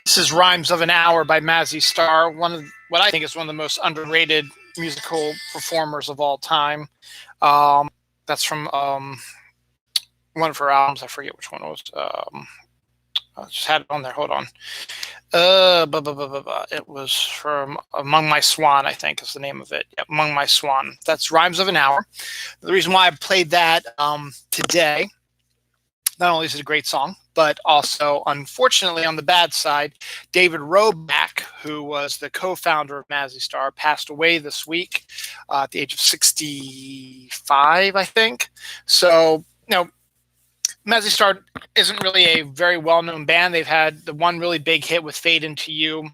This is Rhymes of an Hour by Mazzy Star, one of what I think is one of the most underrated musical performers of all time. That's from one of her albums. I forget which one it was. I just had it on there. Hold on. It was from Among My Swan, I think is the name of it. Yep, Among My Swan. That's Rhymes of an Hour. The reason why I played that today, not only is it a great song, but also, unfortunately, on the bad side, David Roback, who was the co-founder of Mazzy Star, passed away this week at the age of 65, I think. So, Mazzy Star isn't really a very well-known band. They've had the one really big hit with Fade Into You,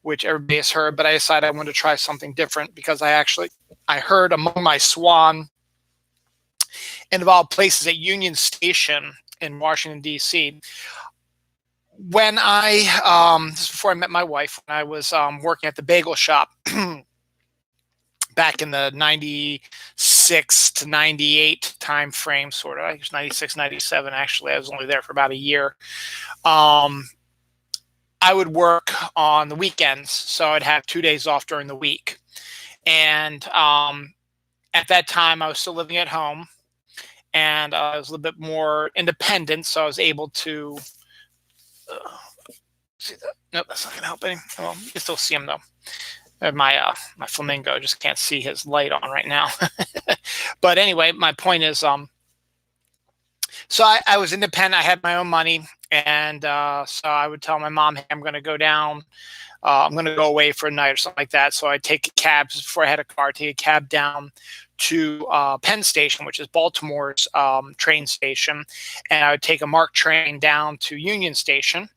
which everybody has heard, but I decided I wanted to try something different because I heard Among My Swan, and of all places, at Union Station in Washington, D.C. When this is before I met my wife, when I was working at the bagel shop back in the 96 to 98 time frame, sort of. I was 96, 97, actually. I was only there for about a year. I would work on the weekends, so I'd have 2 days off during the week. And at that time, I was still living at home, and I was a little bit more independent, so I was able to see that. Nope, that's not going to help any. Well, you can still see him, though. My flamingo just can't see his light on right now. But anyway, my point is, so I was independent. I had my own money, and so I would tell my mom, hey, I'm going to go down. I'm going to go away for a night or something like that. So I'd take a cab before I had a car, take a cab down to Penn Station, which is Baltimore's train station. And I would take a MARC train down to Union Station.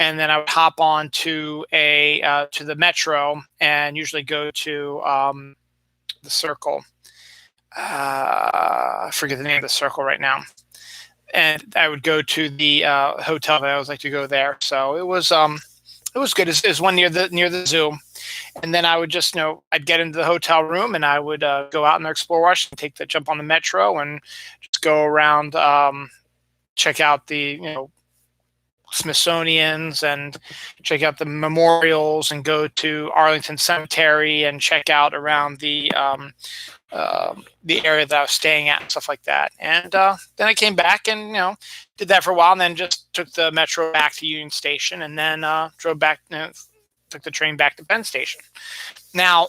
And then I would hop on to the Metro and usually go to the Circle. I forget the name of the Circle right now. And I would go to the hotel that I always like to go there. So it was good. It was one near the zoo. And then I would just, I'd get into the hotel room and I would go out and explore Washington, jump on the Metro and just go around, check out the, Smithsonian's and check out the memorials and go to Arlington Cemetery and check out around the area that I was staying at and stuff like that. And then I came back and, did that for a while and then just took the Metro back to Union Station and then drove back, took the train back to Penn Station. Now,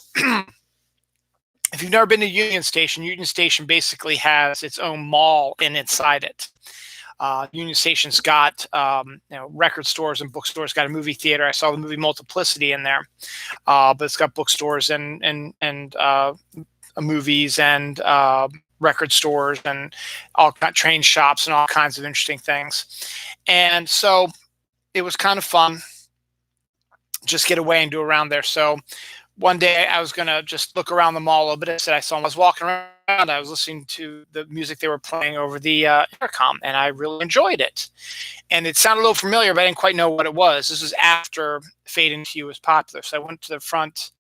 if you've never been to Union Station basically has its own mall inside it. Union Station's got record stores and bookstores. Got a movie theater. I saw the movie Multiplicity in there, but it's got bookstores and movies and record stores and all train shops and all kinds of interesting things. And so it was kind of fun, just get away and do around there. So one day I was gonna just look around the mall a little bit. I was walking around. I was listening to the music they were playing over the intercom, and I really enjoyed it. And it sounded a little familiar, but I didn't quite know what it was. This was after Fade Into You was popular, so I went to the front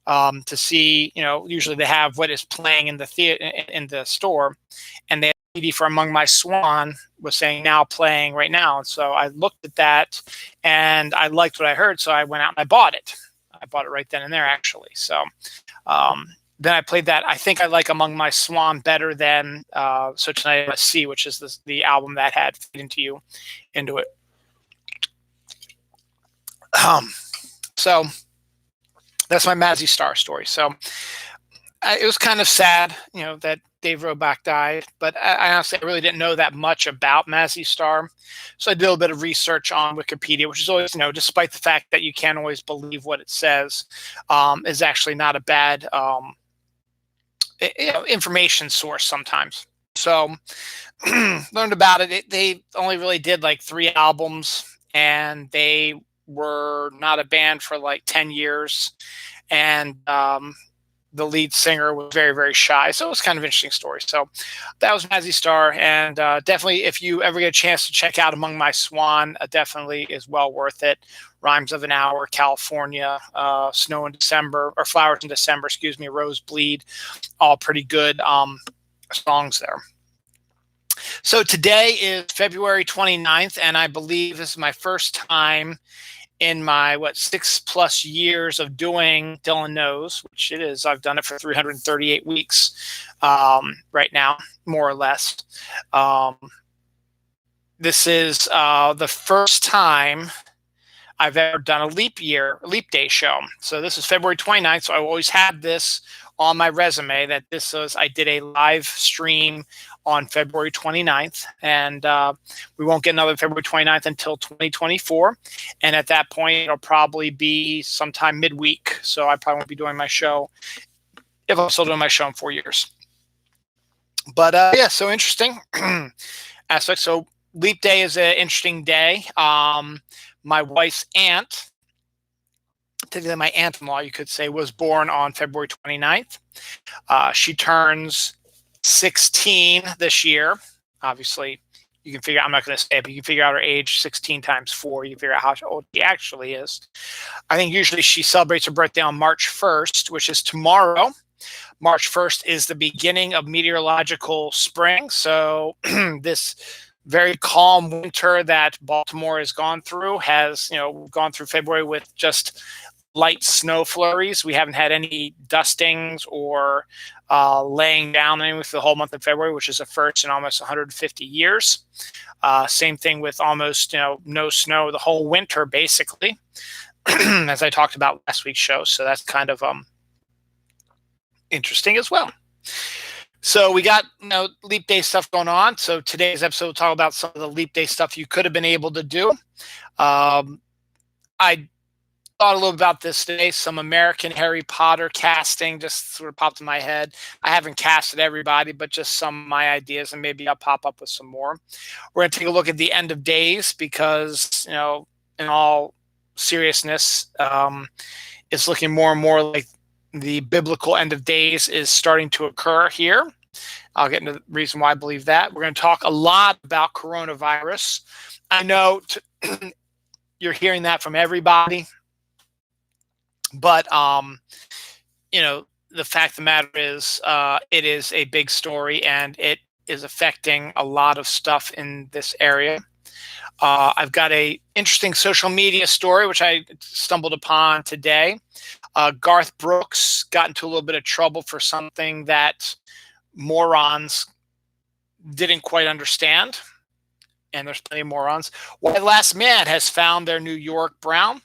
to see. Usually they have what is playing in the theater in the store, and they had a CD for Among My Swan was saying now playing right now. And so I looked at that, and I liked what I heard, so I went out and I bought it. I bought it right then and there, actually. So. Then I played that. I think I like Among My Swan better than So Tonight I Must See, which is the album that had Fade Into You into it. So that's my Mazzy Star story. So it was kind of sad, that Dave Roback died, but I honestly really didn't know that much about Mazzy Star. So I did a little bit of research on Wikipedia, which is always, despite the fact that you can't always believe what it says, is actually not a bad information source sometimes. So learned about it. They only really did like 3 albums, and they were not a band for like 10 years. And the lead singer was very, very shy. So it was kind of an interesting story. So that was Mazzy Star. And definitely, if you ever get a chance to check out Among My Swan, definitely is well worth it. Rhymes of an Hour, California, Snow in December, or Flowers in December, Rose Bleed, all pretty good songs there. So today is February 29th, and I believe this is my first time in my 6+ years of doing Dylan Knows, which it is. I've done it for 338 weeks right now, more or less. This is the first time I've ever done a leap day show. So this is February 29th. So I always had this on my resume that I did a live stream on February 29th, and we won't get another February 29th until 2024. And at that point, it'll probably be sometime midweek. So I probably won't be doing my show if I'm still doing my show in 4 years. But yeah, so interesting aspect. So Leap Day is an interesting day. My wife's aunt, technically my aunt-in-law, you could say, was born on February 29th. She turns 16 this year. Obviously, you can figure out, I'm not going to say it, but you can figure out her age. 16 times 4, you figure out how old she actually is. I think usually she celebrates her birthday on March 1st, which is tomorrow. March 1st is the beginning of meteorological spring. So this very calm winter that Baltimore has gone through has, gone through February with just light snow flurries. We haven't had any dustings or laying down anything for the whole month of February, which is a first in almost 150 years. Same thing with almost, no snow the whole winter, basically, as I talked about last week's show. So that's kind of interesting as well. So we got, Leap Day stuff going on. So today's episode will talk about some of the Leap Day stuff you could have been able to do. I thought a little about this today. Some American Harry Potter casting just sort of popped in my head. I haven't casted everybody, but just some of my ideas, and maybe I'll pop up with some more. We're going to take a look at the end of days because, in all seriousness, it's looking more and more like the biblical end of days is starting to occur here. I'll get into the reason why I believe that. We're going to talk a lot about coronavirus. I know you're hearing that from everybody, but the fact of the matter is, it is a big story and it is affecting a lot of stuff in this area. I've got a interesting social media story which I stumbled upon today. Garth Brooks got into a little bit of trouble for something that morons didn't quite understand, and there's plenty of morons. Why Last Man has found their New York Brown.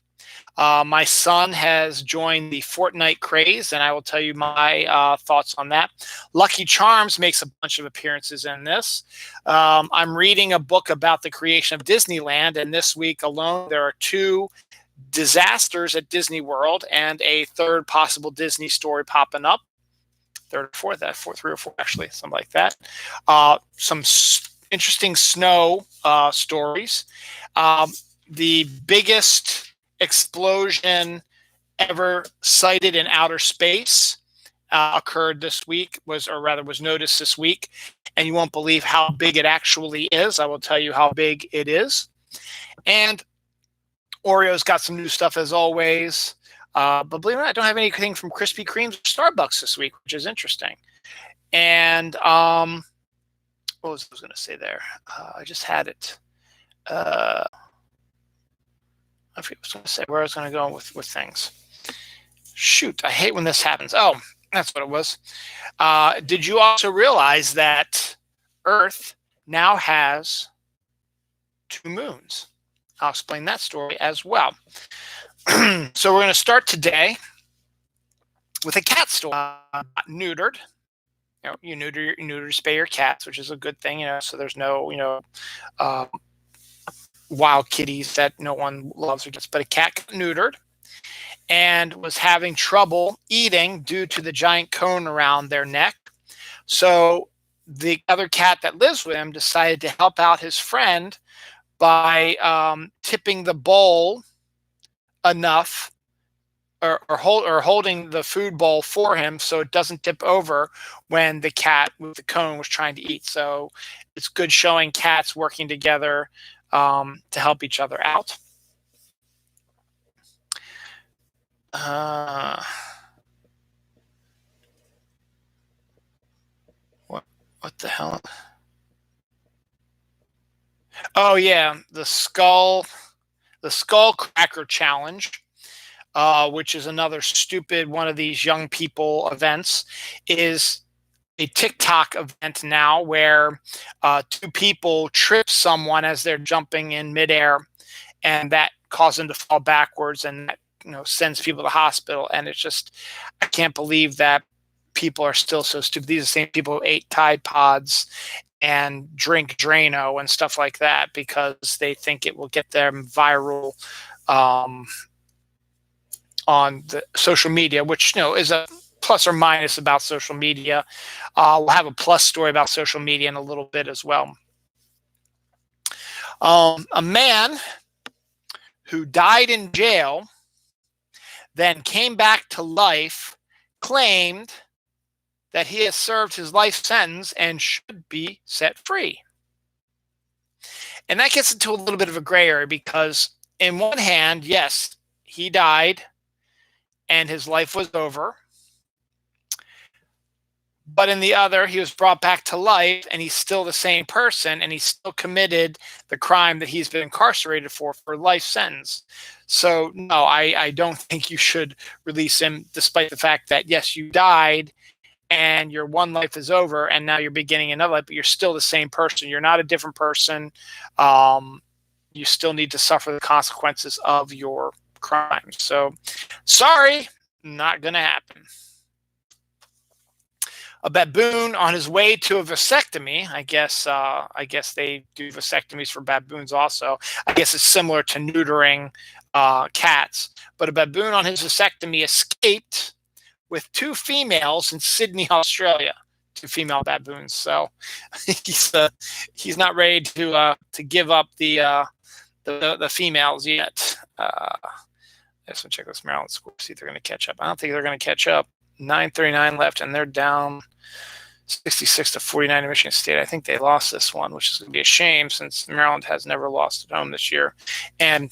My son has joined the Fortnite craze, and I will tell you my thoughts on that. Lucky Charms makes a bunch of appearances in this. I'm reading a book about the creation of Disneyland, and this week alone there are 2 disasters at Disney World and a 3rd possible Disney story popping up. 3rd or 4th, 3 or 4 actually, something like that. Some interesting snow stories. The biggest explosion ever cited in outer space occurred this week, was noticed this week, and you won't believe how big it actually is. I will tell you how big it is. And Oreo's got some new stuff as always. But believe it or not, I don't have anything from Krispy Kreme's or Starbucks this week, which is interesting. And what was I going to say there? I just had it. I forget what I was going to say, where I was going to go with things. Shoot, I hate when this happens. Oh, that's what it was. Did you also realize that Earth now has 2 moons? I'll explain that story as well. So we're going to start today with a cat story. Neutered. You neuter, spay your cats, which is a good thing, so there's no, wild kitties that no one loves or gets. But a cat got neutered and was having trouble eating due to the giant cone around their neck. So the other cat that lives with him decided to help out his friend by tipping the bowl enough or holding the food bowl for him so it doesn't tip over when the cat with the cone was trying to eat. So it's good showing cats working together to help each other out. What the hell? Oh yeah, the skull. the Skull Cracker Challenge, which is another stupid one of these young people events, is a TikTok event now where two people trip someone as they're jumping in midair, and that causes them to fall backwards, and that sends people to the hospital. And it's just, I can't believe that people are still so stupid. These are the same people who ate Tide Pods and drink Drano and stuff like that because they think it will get them viral on the social media, which is a plus or minus about social media. We'll have a plus story about social media in a little bit as well. A man who died in jail, then came back to life, claimed that he has served his life sentence and should be set free. And that gets into a little bit of a gray area because, in one hand, yes, he died and his life was over. But in the other, he was brought back to life and he's still the same person and he still committed the crime that he's been incarcerated for life sentence. So no, I don't think you should release him, despite the fact that, yes, you died and your one life is over and now you're beginning another life, but you're still the same person. You're not a different person. You still need to suffer the consequences of your crimes. So sorry, not going to happen. A baboon on his way to a vasectomy. I guess they do vasectomies for baboons also. I guess it's similar to neutering cats. But a baboon on his vasectomy escaped with two females in Sydney, Australia. Two female baboons. So he's not ready to give up the females yet. Let's check this Maryland score, see if they're going to catch up. I don't think they're going to catch up. 9:39 left, and they're down 66 to 49 to Michigan State. I think they lost this one, which is going to be a shame since Maryland has never lost at home this year. And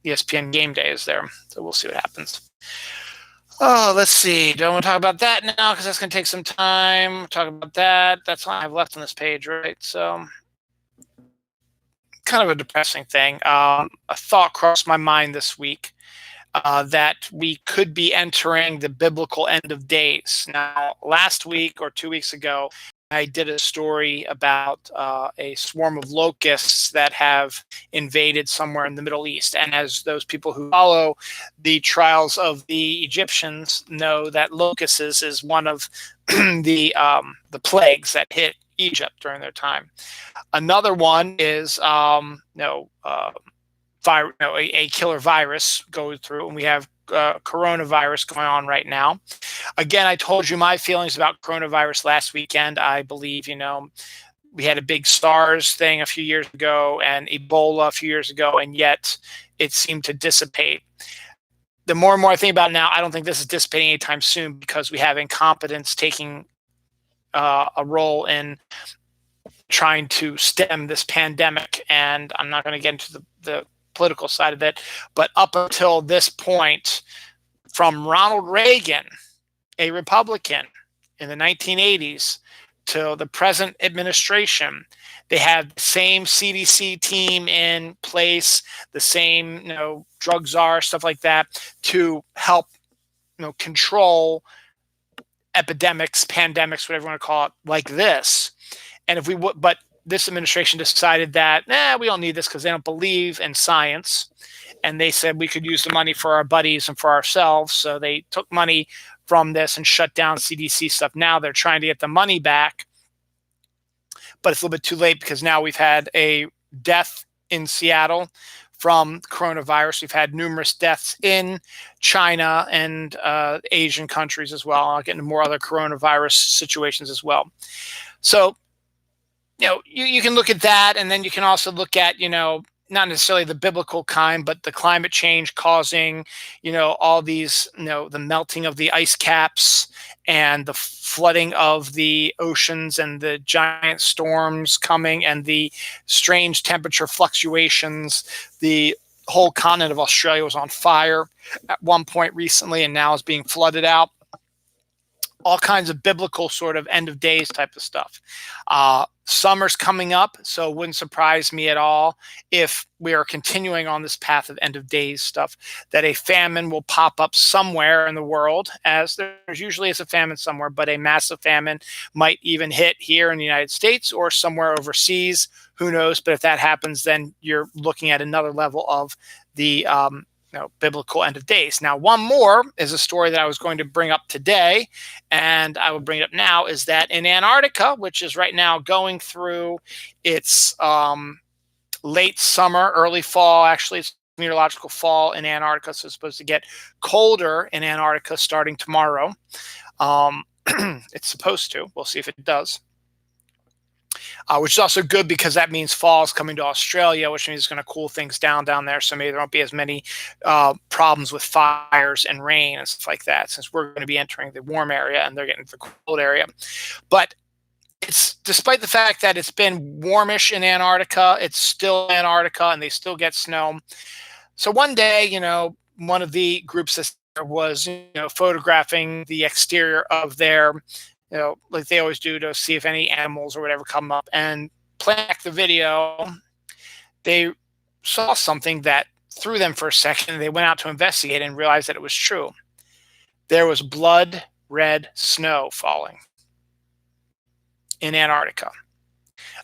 ESPN Game Day is there, so we'll see what happens. Oh, let's see. Don't want to talk about that now because that's going to take some time. Talk about that. That's all I have left on this page, right? So, kind of a depressing thing. A thought crossed my mind this week. That we could be entering the biblical end of days. Now, last week or 2 weeks ago, I did a story about a swarm of locusts that have invaded somewhere in the Middle East. And as those people who follow the trials of the Egyptians know, that locusts is one of the plagues that hit Egypt during their time. Another one is a killer virus goes through, and we have coronavirus going on right now. Again, I told you my feelings about coronavirus last weekend. I believe, we had a big SARS thing a few years ago and Ebola a few years ago, and yet it seemed to dissipate. The more and more I think about it now, I don't think this is dissipating anytime soon because we have incompetence taking a role in trying to stem this pandemic. And I'm not going to get into the political side of it, but up until this point, from Ronald Reagan, a Republican in the 1980s, to the present administration, they have the same CDC team in place, the same drug czar, stuff like that, to help control epidemics, pandemics, whatever you want to call it, like this. And if we would, but this administration decided that, we don't need this because they don't believe in science. And they said we could use the money for our buddies and for ourselves. So they took money from this and shut down CDC stuff. Now they're trying to get the money back. But it's a little bit too late because now we've had a death in Seattle from coronavirus. We've had numerous deaths in China and Asian countries as well. I'll get into more other coronavirus situations as well. So, you can look at that, and then you can also look at, not necessarily the biblical kind, but the climate change causing, all these, the melting of the ice caps and the flooding of the oceans and the giant storms coming and the strange temperature fluctuations. The whole continent of Australia was on fire at one point recently and now is being flooded out. all kinds of biblical sort of end of days type of stuff. Summer's coming up, so it wouldn't surprise me at all if we are continuing on this path of end of days stuff, that a famine will pop up somewhere in the world, as there's usually is a famine somewhere, but a massive famine might even hit here in the United States or somewhere overseas. Who knows? But if that happens, then you're looking at another level of the biblical end of days. Now, one more is a story that I was going to bring up today, and I will bring it up now, is that in Antarctica, which is right now going through its late summer, early fall, actually it's meteorological fall in Antarctica, so it's supposed to get colder in Antarctica starting tomorrow. It's supposed to. We'll see if it does. Which is also good because that means fall is coming to Australia, which means it's going to cool things down there. So maybe there won't be as many problems with fires and rain and stuff like that, since we're going to be entering the warm area and they're getting the cold area. But it's, despite the fact that it's been warmish in Antarctica, it's still Antarctica and they still get snow. So one day, one of the groups was, photographing the exterior of their, like they always do, to see if any animals or whatever come up, and playing back the video, they saw something that threw them for a second. They went out to investigate and realized that it was true. There was blood red snow falling in Antarctica.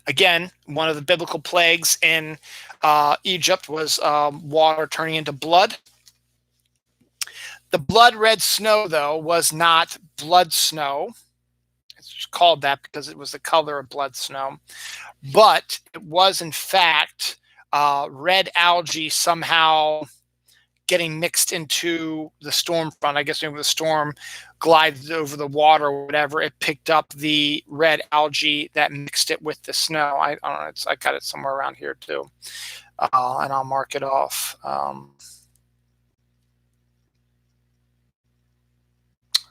Again, one of the biblical plagues in Egypt was water turning into blood. The blood red snow, though, was not blood snow. It's called that because it was the color of blood snow, but it was in fact red algae somehow getting mixed into the storm front. I guess maybe the storm glided over the water or whatever. It picked up the red algae that mixed it with the snow. I don't know. I got it somewhere around here too, and I'll mark it off.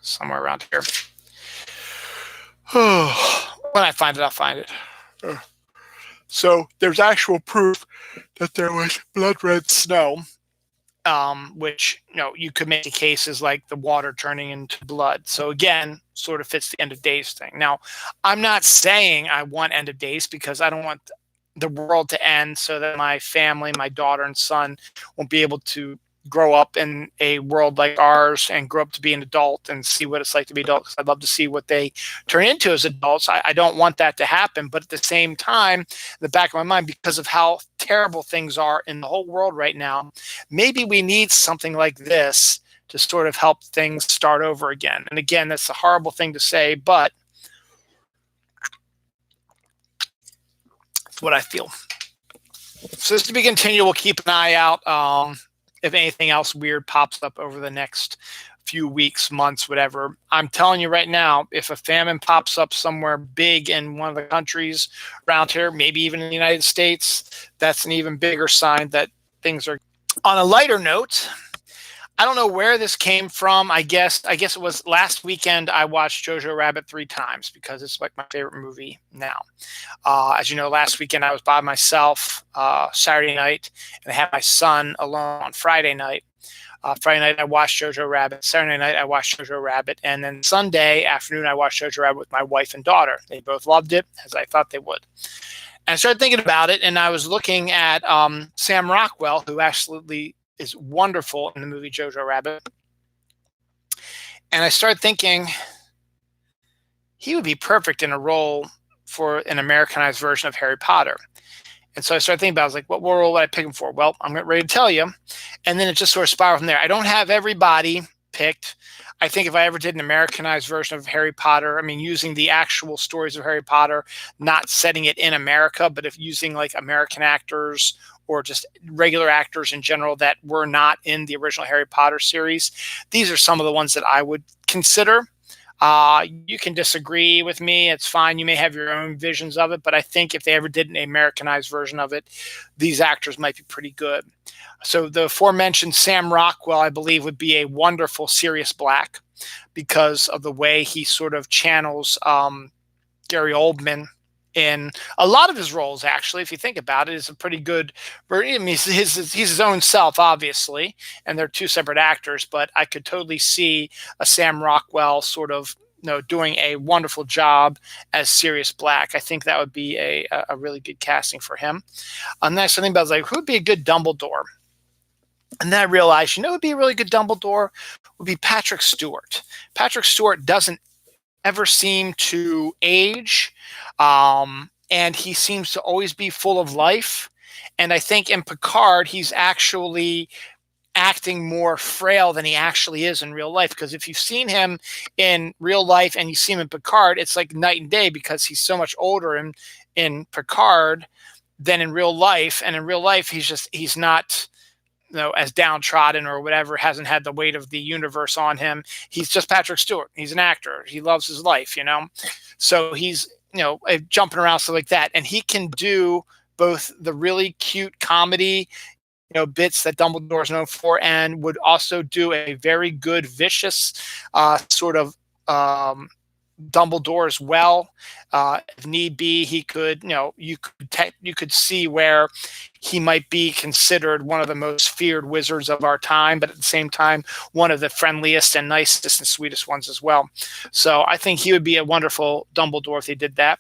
Somewhere around here. When I find it, I'll find it. So there's actual proof that there was blood red snow, which, you could make a case as like the water turning into blood. So again, sort of fits the end of days thing. Now, I'm not saying I want end of days, because I don't want the world to end so that my family, my daughter and son, won't be able to grow up in a world like ours and grow up to be an adult and see what it's like to be adult. I'd love to see what they turn into as adults. I don't want that to happen. But at the same time, in the back of my mind, because of how terrible things are in the whole world right now, maybe we need something like this to sort of help things start over again. And again, that's a horrible thing to say, but it's what I feel. So this to be continued. We'll keep an eye out. If anything else weird pops up over the next few weeks, months, whatever. I'm telling you right now, if a famine pops up somewhere big in one of the countries around here, maybe even in the United States, that's an even bigger sign that things are. On a lighter note, I don't know where this came from. I guess it was last weekend. I watched Jojo Rabbit 3 times because it's like my favorite movie now. As you know, last weekend I was by myself Saturday night, and I had my son alone on Friday night. Friday night I watched Jojo Rabbit. Saturday night I watched Jojo Rabbit, and then Sunday afternoon I watched Jojo Rabbit with my wife and daughter. They both loved it, as I thought they would. And I started thinking about it, and I was looking at Sam Rockwell, who actually is wonderful in the movie Jojo Rabbit. And I started thinking he would be perfect in a role for an Americanized version of Harry Potter. And so I started thinking about it. I was like, what role would I pick him for? Well, I'm ready to tell you. And then it just sort of spiraled from there. I don't have everybody picked. I think if I ever did an Americanized version of Harry Potter, using the actual stories of Harry Potter, not setting it in America, but if using like American actors or just regular actors in general that were not in the original Harry Potter series, these are some of the ones that I would consider. You can disagree with me. It's fine. You may have your own visions of it, but I think if they ever did an Americanized version of it, these actors might be pretty good. So the aforementioned Sam Rockwell, I believe, would be a wonderful Sirius Black because of the way he sort of channels Gary Oldman in a lot of his roles. Actually, if you think about it, is a pretty good. He's his own self, obviously, and they're two separate actors. But I could totally see a Sam Rockwell sort of doing a wonderful job as Sirius Black. I think that would be a really good casting for him. And then something about like, who would be a good Dumbledore? And then I realized, who would be a really good Dumbledore would be Patrick Stewart. Patrick Stewart doesn't ever seem to age, and he seems to always be full of life. And I think in Picard, he's actually acting more frail than he actually is in real life. Because if you've seen him in real life and you see him in Picard, it's like night and day, because he's so much older in Picard than in real life. And in real life, he's not as downtrodden or whatever, hasn't had the weight of the universe on him. He's just Patrick Stewart. He's an actor. He loves his life, So he's, jumping around, stuff like that. And he can do both the really cute comedy, bits that Dumbledore is known for, and would also do a very good vicious sort of Dumbledore as well. If need be, he could, you could see where he might be considered one of the most feared wizards of our time, but at the same time, one of the friendliest and nicest and sweetest ones as well. So I think he would be a wonderful Dumbledore if they did that.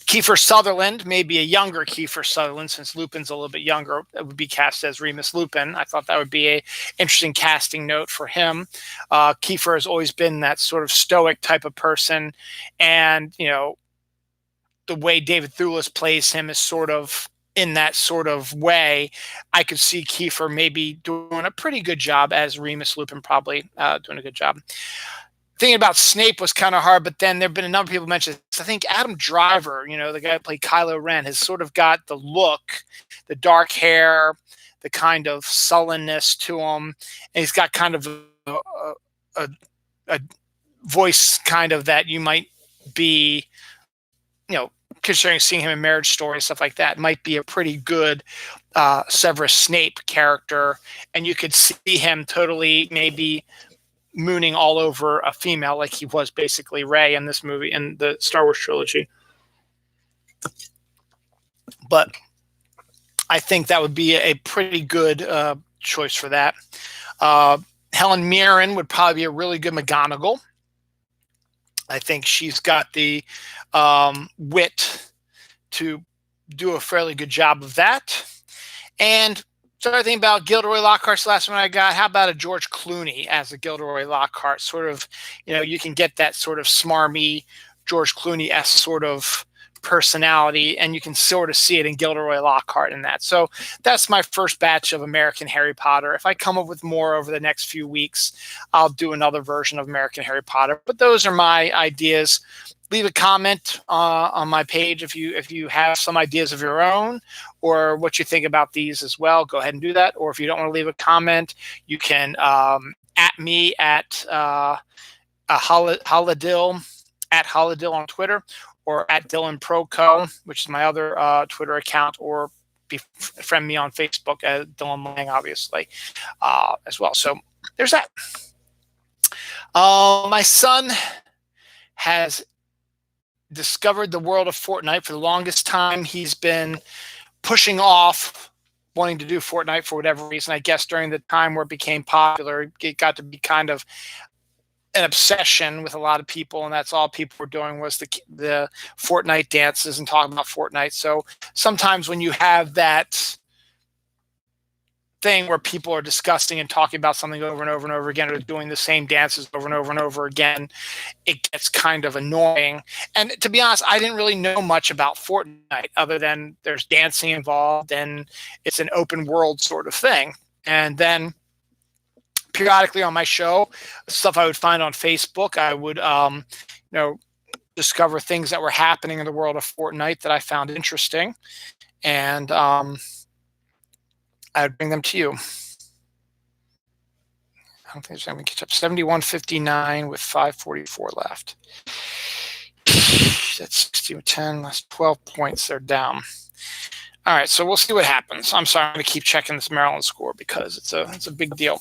Kiefer Sutherland, maybe a younger Kiefer Sutherland, since Lupin's a little bit younger, would be cast as Remus Lupin. I thought that would be a interesting casting note for him. Kiefer has always been that sort of stoic type of person, and the way David Thewlis plays him is sort of in that sort of way. I could see Kiefer maybe doing a pretty good job as Remus Lupin, probably doing a good job. Thinking about Snape was kind of hard, but then there have been a number of people mentioned. I think Adam Driver, the guy who played Kylo Ren, has sort of got the look, the dark hair, the kind of sullenness to him, and he's got kind of a voice kind of that you might be, considering seeing him in Marriage Story and stuff like that, might be a pretty good Severus Snape character, and you could see him totally maybe mooning all over a female like he was basically Rey in this movie, in the Star Wars trilogy. But I think that would be a pretty good choice for that. Helen Mirren would probably be a really good McGonagall. I think she's got the wit to do a fairly good job of that. And started thinking about Gilderoy Lockhart's last one I got. How about a George Clooney as a Gilderoy Lockhart? Sort of, you can get that sort of smarmy George Clooney-esque sort of personality, and you can sort of see it in Gilderoy Lockhart in that. So that's my first batch of American Harry Potter. If I come up with more over the next few weeks, I'll do another version of American Harry Potter. But those are my ideas. Leave a comment on my page if you have some ideas of your own or what you think about these as well. Go ahead and do that. Or if you don't want to leave a comment, you can at me at Holidil on Twitter, or at Dylan Proco, which is my other Twitter account, or friend me on Facebook at Dylan Lang, obviously, as well. So there's that. My son has discovered the world of Fortnite. For the longest time, he's been pushing off wanting to do Fortnite for whatever reason. I guess during the time where it became popular, it got to be kind of an obsession with a lot of people, and that's all people were doing was the Fortnite dances and talking about Fortnite. So sometimes when you have that thing where people are discussing and talking about something over and over and over again, or doing the same dances over and over and over again, it gets kind of annoying. And to be honest, I didn't really know much about Fortnite other than there's dancing involved and it's an open world sort of thing. And then periodically on my show, stuff I would find on Facebook, I would discover things that were happening in the world of Fortnite that I found interesting, and I would bring them to you. I don't think there's anything to catch up. 7159 with 544 left. That's 60-10, last 12 points. They're down. All right, so we'll see what happens. I'm sorry, I'm going to keep checking this Maryland score because it's a big deal.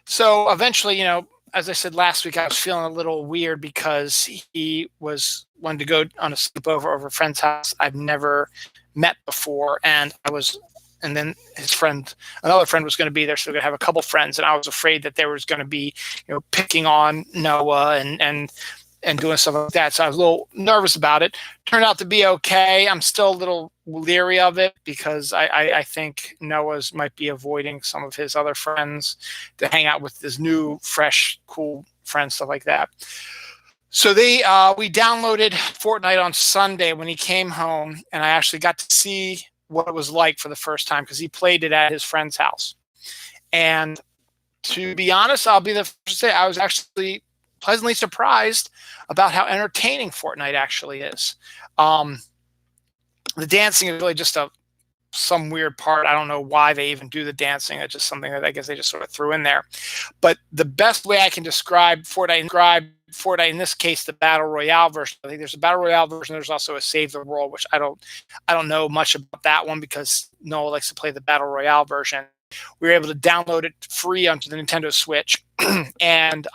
So eventually, as I said last week, I was feeling a little weird because he wanted to go on a sleepover over a friend's house I've never met before, and I was and then another friend was going to be there, so we're going to have a couple friends. And I was afraid that there was going to be, picking on Noah and doing stuff like that. So I was a little nervous about it. Turned out to be okay. I'm still a little leery of it because I think Noah's might be avoiding some of his other friends to hang out with his new, fresh, cool friends, stuff like that. So we downloaded Fortnite on Sunday when he came home, and I actually got to see what it was like for the first time because he played it at his friend's house. And to be honest, I'll be the first to say I was actually pleasantly surprised about how entertaining Fortnite actually is. The dancing is really just some weird part. I don't know why they even do the dancing. It's just something that I guess they just sort of threw in there. But the best way I can describe Fortnite, in this case, the Battle Royale version. I think there's a Battle Royale version. There's also a Save the World, which I don't know much about that one because Noah likes to play the Battle Royale version. We were able to download it free onto the Nintendo Switch. And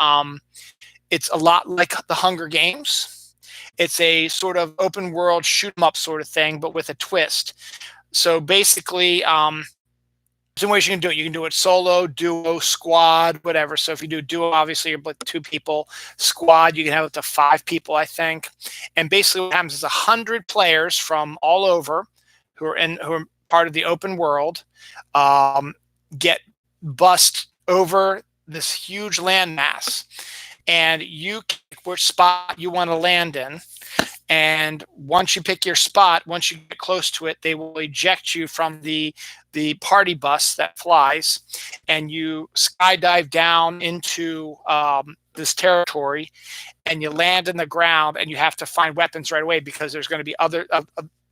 it's a lot like the Hunger Games. It's a sort of open world shoot 'em up sort of thing, but with a twist. So basically, some ways you can do it. You can do it solo, duo, squad, whatever. So if you do duo, obviously you're with 2 people. Squad, you can have up to 5 people, I think. And basically what happens is 100 players from all over who are part of the open world get bussed over this huge landmass. And you pick which spot you want to land in. And once you pick your spot, once you get close to it, they will eject you from the party bus that flies, and you skydive down into this territory, and you land in the ground, and you have to find weapons right away because there's going to be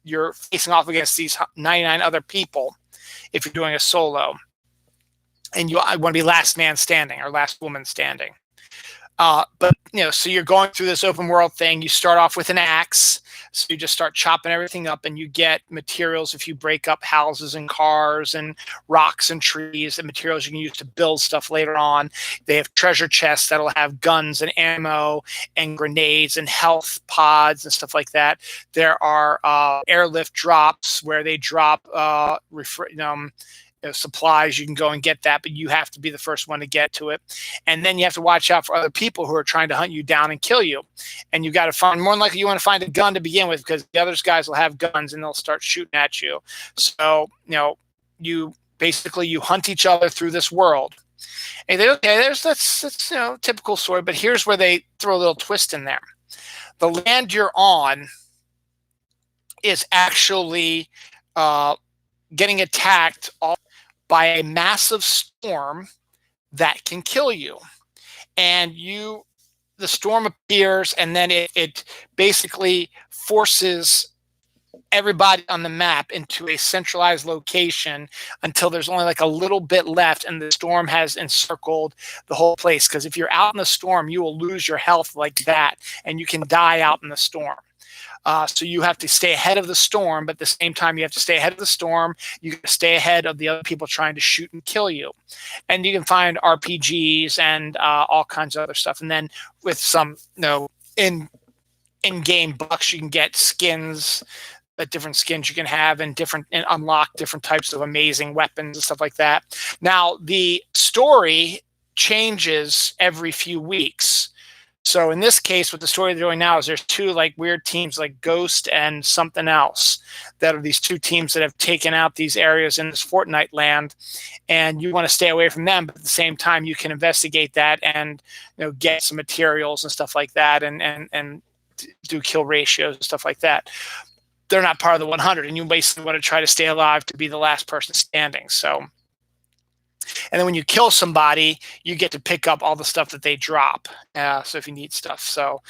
you're facing off against these 99 other people if you're doing a solo, and you want to be last man standing or last woman standing. But so you're going through this open world thing. You start off with an axe, so you just start chopping everything up, and you get materials if you break up houses and cars and rocks and trees, and materials you can use to build stuff later on. They have treasure chests that'll have guns and ammo and grenades and health pods and stuff like that. There are airlift drops where they drop supplies. You can go and get that, but you have to be the first one to get to it. And then you have to watch out for other people who are trying to hunt you down and kill you. And you got to find, more than likely, you want to find a gun to begin with because the other guys will have guns and they'll start shooting at you. So, you hunt each other through this world. And they, okay, that's typical story, but here's where they throw a little twist in there. The land you're on is actually getting attacked by a massive storm that can kill you. And the storm appears, and then it basically forces everybody on the map into a centralized location until there's only like a little bit left, and the storm has encircled the whole place. Because if you're out in the storm, you will lose your health like that, and you can die out in the storm. So you have to stay ahead of the storm, but at the same time, you have to stay ahead of the storm. You have to stay ahead of the other people trying to shoot and kill you. And you can find RPGs and all kinds of other stuff. And then with some, in-game bucks, you can get skins, different skins you can have, and unlock different types of amazing weapons and stuff like that. Now, the story changes every few weeks. So in this case, what the story they're doing now is there's 2 like weird teams like Ghost and something else that are these 2 teams that have taken out these areas in this Fortnite land, and you want to stay away from them. But at the same time, you can investigate that and get some materials and stuff like that, and do kill ratios and stuff like that. They're not part of the 100, and you basically want to try to stay alive to be the last person standing. So. And then when you kill somebody, you get to pick up all the stuff that they drop. So if you need stuff. So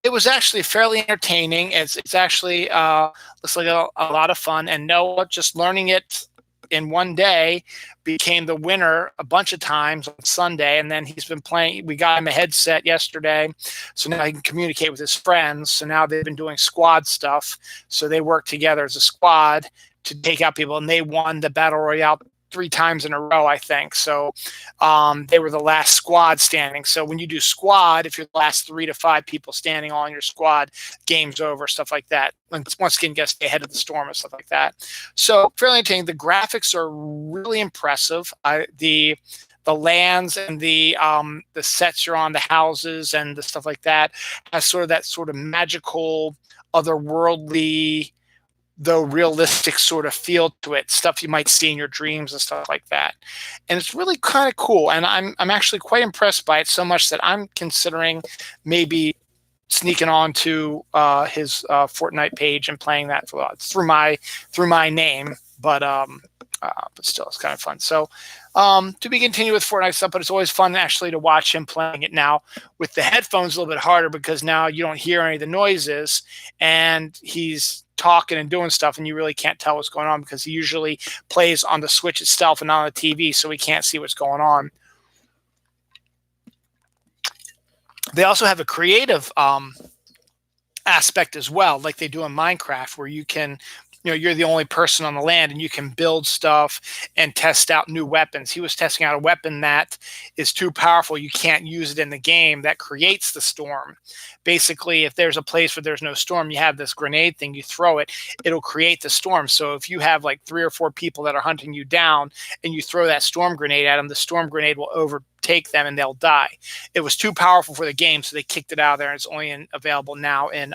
it was actually fairly entertaining. It's actually looks like a lot of fun. And Noah, just learning it in one day, became the winner a bunch of times on Sunday. And then he's been playing. We got him a headset yesterday, so now he can communicate with his friends. So now they've been doing squad stuff. So they work together as a squad to take out people. And they won the Battle Royale three times in a row, I think. So they were the last squad standing. So when you do squad, if you're the last 3 to 5 people standing on your squad, game's over, stuff like that. And once again, you got to stay ahead of the storm and stuff like that. So fairly entertaining. The graphics are really impressive. The lands and the sets you're on, the houses and the stuff like that, has sort of that sort of magical, otherworldly, though realistic sort of feel to it, stuff you might see in your dreams and stuff like that. And it's really kind of cool. And I'm actually quite impressed by it, so much that I'm considering maybe sneaking on to his Fortnite page and playing that through my name. But still, it's kind of fun. So to be continued with Fortnite stuff, but it's always fun actually to watch him playing it now with the headphones. A little bit harder because now you don't hear any of the noises, and he's talking and doing stuff, and you really can't tell what's going on because he usually plays on the Switch itself and not on the TV, so we can't see what's going on. They also have a creative aspect as well, like they do in Minecraft, where you can, you're the only person on the land and you can build stuff and test out new weapons. He was testing out a weapon that is too powerful. You can't use it in the game, that creates the storm. Basically, if there's a place where there's no storm, you have this grenade thing, you throw it, it'll create the storm. So if you have like 3 or 4 people that are hunting you down and you throw that storm grenade at them, the storm grenade will overtake them and they'll die. It was too powerful for the game, so they kicked it out of there, and it's only available now in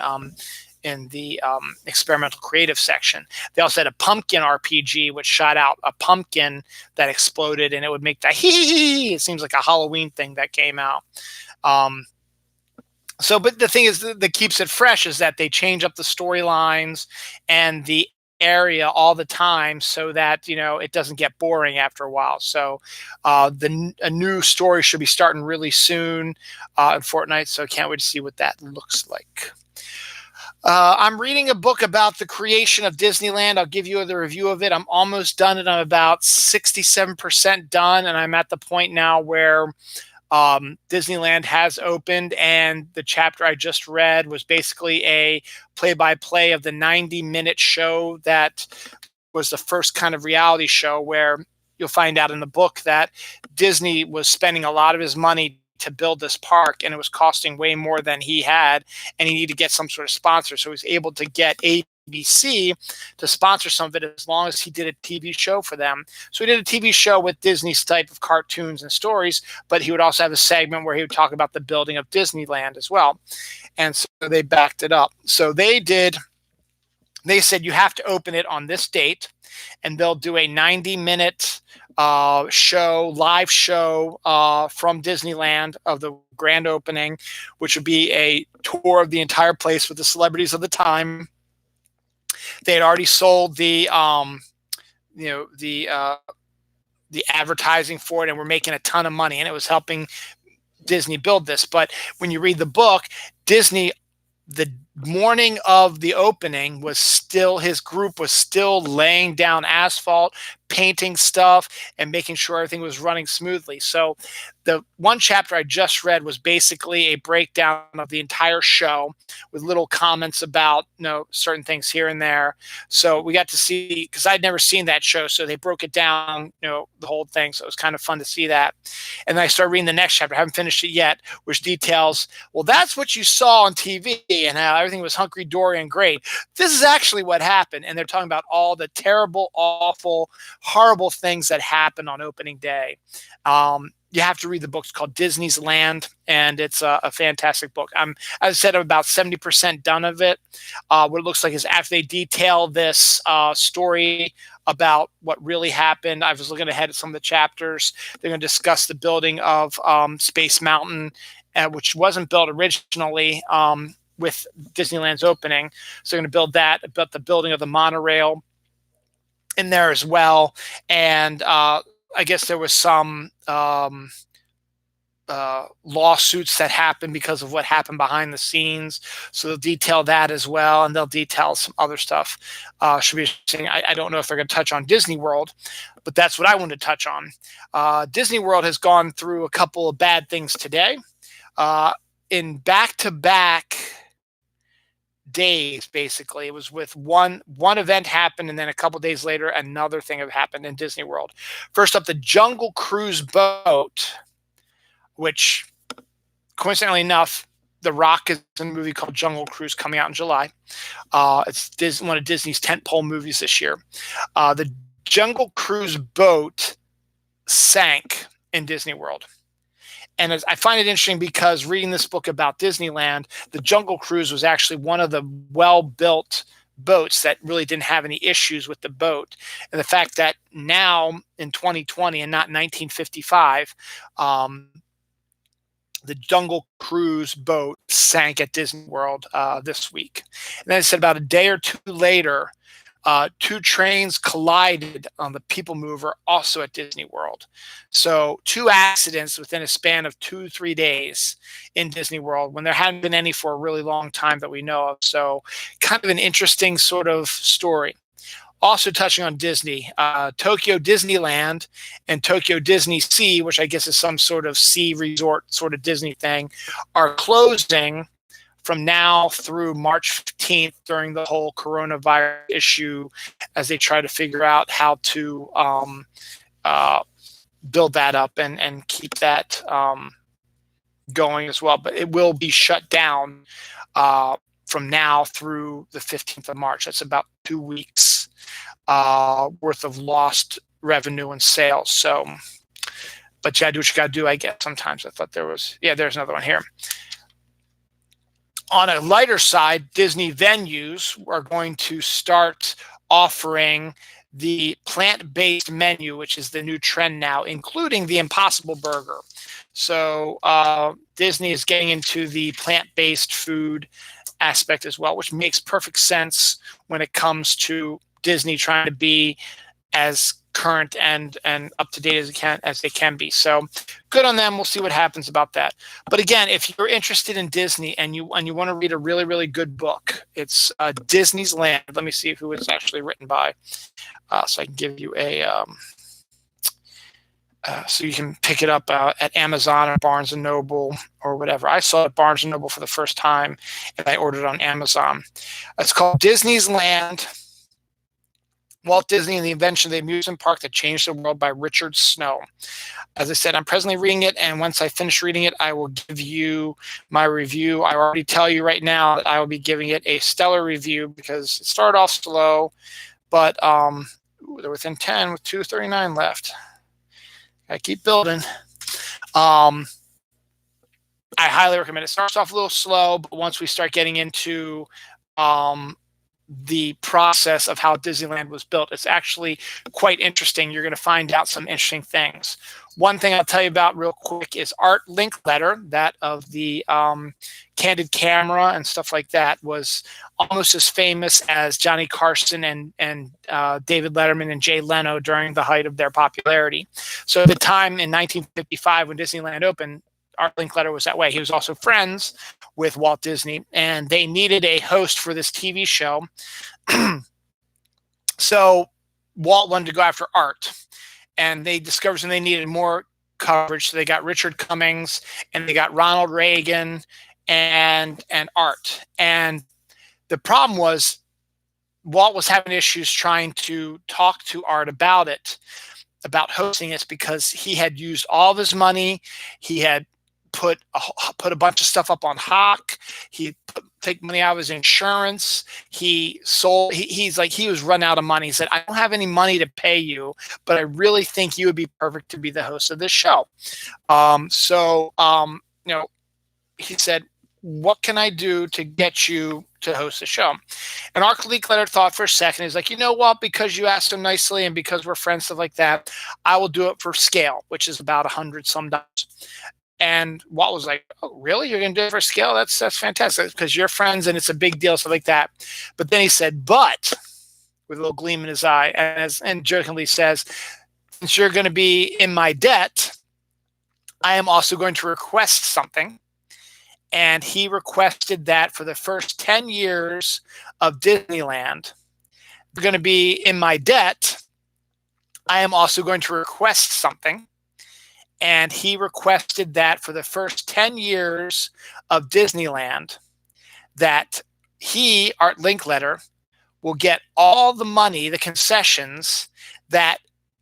the experimental creative section. They also had a pumpkin RPG, which shot out a pumpkin that exploded, and it would make that hee. It seems like a Halloween thing that came out. But the thing is that keeps it fresh is that they change up the storylines and the area all the time, so that it doesn't get boring after a while. So a new story should be starting really soon in Fortnite. So I can't wait to see what that looks like. I'm reading a book about the creation of Disneyland. I'll give you the review of it. I'm almost done, and I'm about 67% done, and I'm at the point now where Disneyland has opened, and the chapter I just read was basically a play-by-play of the 90-minute show that was the first kind of reality show, where you'll find out in the book that Disney was spending a lot of his money to build this park, and it was costing way more than he had, and he needed to get some sort of sponsor. So he was able to get ABC to sponsor some of it, as long as he did a TV show for them. So he did a TV show with Disney's type of cartoons and stories, but he would also have a segment where he would talk about the building of Disneyland as well. And so they backed it up. So they said, you have to open it on this date, and they'll do a 90-minute live show from Disneyland of the grand opening, which would be a tour of the entire place with the celebrities of the time. They had already sold the advertising for it, and were making a ton of money, and it was helping Disney build this. But when you read the book, Disney, the morning of the opening, his group was still laying down asphalt, painting stuff, and making sure everything was running smoothly. So the one chapter I just read was basically a breakdown of the entire show with little comments about certain things here and there. So we got to see, because I'd never seen that show, so they broke it down, the whole thing. So it was kind of fun to see that. And then I started reading the next chapter. I haven't finished it yet, which details, well, that's what you saw on TV and how everything was hunky-dory and great. This is actually what happened. And they're talking about all the terrible, awful, horrible things that happened on opening day. You have to read the book. It's called Disney's Land, and it's a fantastic book. As I said, I'm about 70% done of it. What it looks like is after they detail this story about what really happened, I was looking ahead at some of the chapters. They're going to discuss the building of Space Mountain, which wasn't built originally with Disneyland's opening. So they're going to build that, about the building of the monorail in there as well. And I guess there was some lawsuits that happened because of what happened behind the scenes. So they'll detail that as well, and they'll detail some other stuff. Should be interesting. I don't know if they're going to touch on Disney World, but that's what I wanted to touch on. Disney World has gone through a couple of bad things today. In back-to-back days, basically. It was with one event happened, and then a couple days later, another thing had happened in Disney World. First up, the Jungle Cruise boat, which coincidentally enough, The Rock is in a movie called Jungle Cruise coming out in July. It's one of Disney's tentpole movies this year. The Jungle Cruise boat sank in Disney World. And I find it interesting because reading this book about Disneyland, the Jungle Cruise was actually one of the well-built boats that really didn't have any issues with the boat. And the fact that now in 2020 and not 1955, the Jungle Cruise boat sank at Disney World this week. And then it said about a day or two later, two trains collided on the People Mover, also at Disney World. So 2 accidents within a span of 2-3 days in Disney World, when there hadn't been any for a really long time that we know of. So kind of an interesting sort of story. Also touching on Disney, Tokyo Disneyland and Tokyo Disney Sea, which I guess is some sort of sea resort sort of Disney thing, are closing from now through March 15th during the whole coronavirus issue, as they try to figure out how to build that up and keep that going as well. But it will be shut down from now through the 15th of March. That's about 2 weeks worth of lost revenue and sales. So, but you gotta do what you gotta do, I guess. Sometimes I thought there's another one here. On a lighter side, Disney venues are going to start offering the plant-based menu, which is the new trend now, including the Impossible Burger. So Disney is getting into the plant-based food aspect as well, which makes perfect sense when it comes to Disney trying to be as current and up to date as they can be. So good on them. We'll see what happens about that. But again, if you're interested in Disney and you want to read a really, really good book, it's Disney's Land. Let me see who it's actually written by, so I can give you a so you can pick it up at Amazon or Barnes & Noble or whatever. I saw it at Barnes & Noble for the first time, and I ordered it on Amazon. It's called Disney's Land, Walt Disney and the Invention of the Amusement Park That Changed the World by Richard Snow. As I said, I'm presently reading it, and once I finish reading it, I will give you my review. I already tell you right now that I will be giving it a stellar review because it started off slow, but they're within 10 with 239 left. I keep building. I highly recommend it. It starts off a little slow, but once we start getting into the process of how Disneyland was built, it's actually quite interesting. You're going to find out some interesting things. One thing I'll tell you about real quick is Art Linkletter, that of the Candid Camera and stuff like that, was almost as famous as Johnny Carson and David Letterman and Jay Leno during the height of their popularity. So at the time in 1955 when Disneyland opened, Art Linkletter was that way. He was also friends with Walt Disney, and they needed a host for this TV show. So Walt wanted to go after Art, and they discovered they needed more coverage. So they got Richard Cummings, and they got Ronald Reagan, and Art. And the problem was Walt was having issues trying to talk to Art about it, about hosting it, because he had used all of his money. He had put a bunch of stuff up on Hawk. He take money out of his insurance. He sold. He's like, he was run out of money. He said, "I don't have any money to pay you, but I really think you would be perfect to be the host of this show." He said, "What can I do to get you to host the show?" And Art Linkletter thought for a second. He's like, "You know what? Because you asked so nicely, and because we're friends, stuff like that, I will do it for scale, which is about $100 some." And Walt was like, "Oh, really? You're going to do it for scale? That's fantastic, because you're friends and it's a big deal," stuff like that. But then he said, "But," with a little gleam in his eye, and jokingly says, "Since you're going to be in my debt, I am also going to request something." And he requested that for the first 10 years of Disneyland, you're going to be in my debt. I am also going to request something. And he requested that for the first 10 years of Disneyland, that Art Linkletter, will get all the money, the concessions that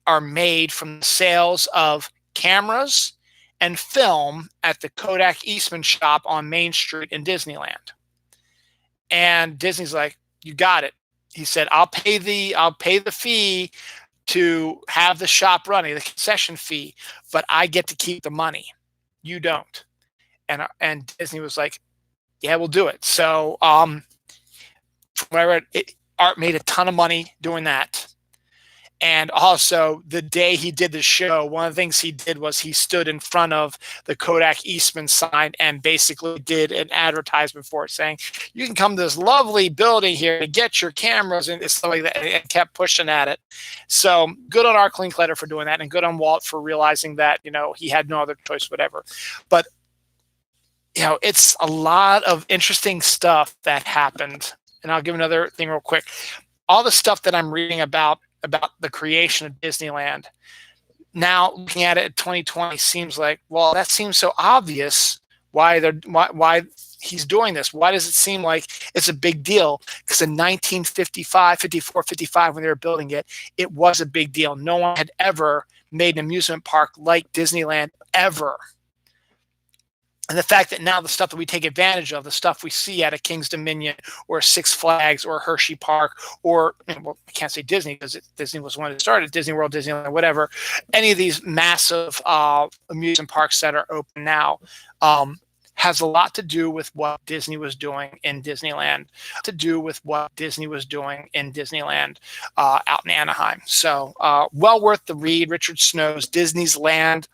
are made from the sales of cameras and film at the Kodak Eastman shop on Main Street in Disneyland. And Disney's like, you got it. He said, I'll pay the fee to have the shop running, the concession fee, but I get to keep the money. You don't. And Disney was like, yeah, we'll do it. So from what I read, Art made a ton of money doing that. And also, the day he did the show, one of the things he did was he stood in front of the Kodak Eastman sign and basically did an advertisement for it, saying, you can come to this lovely building here to get your cameras and stuff like that, and kept pushing at it. So good on Art Linkletter for doing that, and good on Walt for realizing that, he had no other choice, whatever. But, it's a lot of interesting stuff that happened. And I'll give another thing real quick. All the stuff that I'm reading about the creation of Disneyland, now looking at it in 2020, seems like, well, that seems so obvious why he's doing this. Why does it seem like it's a big deal? Because in 1955, 54, 55, when they were building it, it was a big deal. No one had ever made an amusement park like Disneyland ever. And the fact that now the stuff that we take advantage of, the stuff we see at a King's Dominion or Six Flags or Hershey Park, or, well, I can't say Disney because Disney was one that started, Disney World, Disneyland, whatever, any of these massive amusement parks that are open now, has a lot to do with what Disney was doing in Disneyland, out in Anaheim. So well worth the read. Richard Snow's Disney's Land.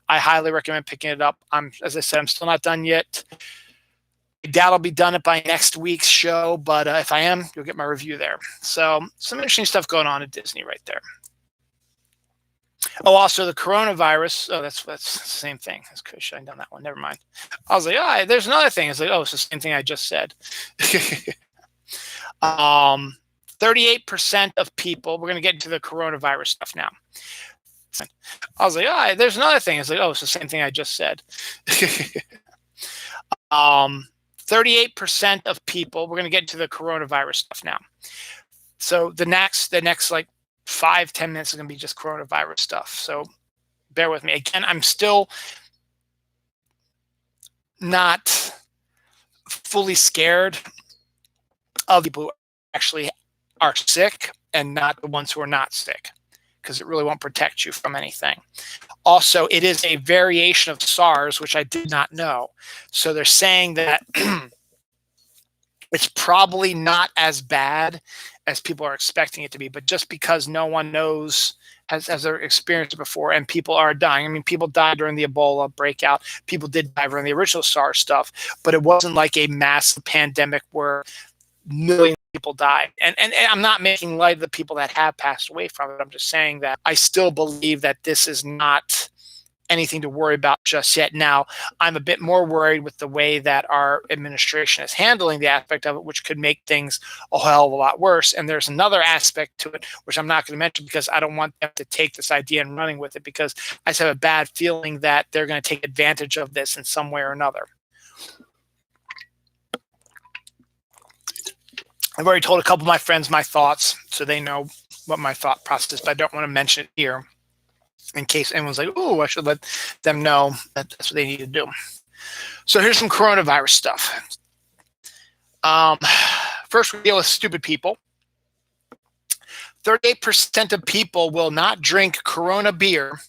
I highly recommend picking it up. As I said, I'm still not done yet. I doubt I'll be done it by next week's show, but if I am, you'll get my review there. So some interesting stuff going on at Disney right there. Oh, also the coronavirus. Oh, that's the same thing. I should have done that one. Never mind. I was like, there's another thing. It's like, it's the same thing I just said. 38% of people. We're going to get into the coronavirus stuff now. I was like, there's another thing. It's like, it's the same thing I just said. 38% of people. We're going to get into the coronavirus stuff now. So the next like 5-10 minutes is going to be just coronavirus stuff. So bear with me. Again, I'm still not fully scared of people who actually are sick and not the ones who are not sick, because it really won't protect you from anything. Also, it is a variation of SARS, which I did not know. So they're saying that it's probably not as bad as people are expecting it to be, but just because no one knows, has ever experienced it before, and people are dying. I mean, people died during the Ebola breakout. People did die during the original SARS stuff, but it wasn't like a massive pandemic where millions of people died. And I'm not making light of the people that have passed away from it. I'm just saying that I still believe that this is not anything to worry about just yet. Now, I'm a bit more worried with the way that our administration is handling the aspect of it, which could make things a hell of a lot worse. And there's another aspect to it, which I'm not going to mention because I don't want them to take this idea and running with it, because I just have a bad feeling that they're going to take advantage of this in some way or another. I've already told a couple of my friends my thoughts, so they know what my thought process is, but I don't want to mention it here in case anyone's like, oh, I should let them know that that's what they need to do. So here's some coronavirus stuff. First, we deal with stupid people. 38% of people will not drink Corona beer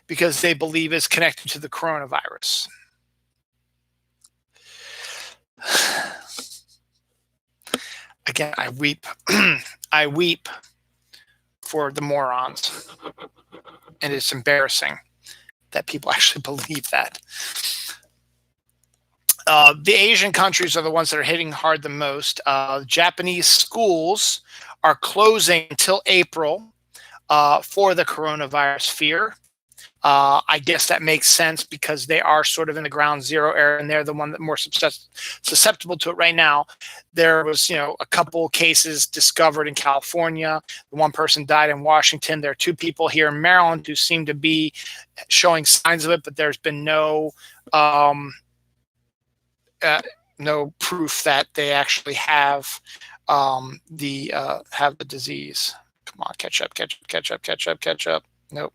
because they believe it's connected to the coronavirus. Again, I weep. I weep for the morons. And it's embarrassing that people actually believe that. The Asian countries are the ones that are hitting hard the most. Japanese schools are closing until April for the coronavirus fear. I guess that makes sense because they are sort of in the ground zero area, and they're the one that more susceptible to it right now. There was, a couple cases discovered in California. One person died in Washington. There are 2 people here in Maryland who seem to be showing signs of it, but there's been no no proof that they actually have the disease. Come on, catch up, catch up, catch up, catch up, catch up. Nope.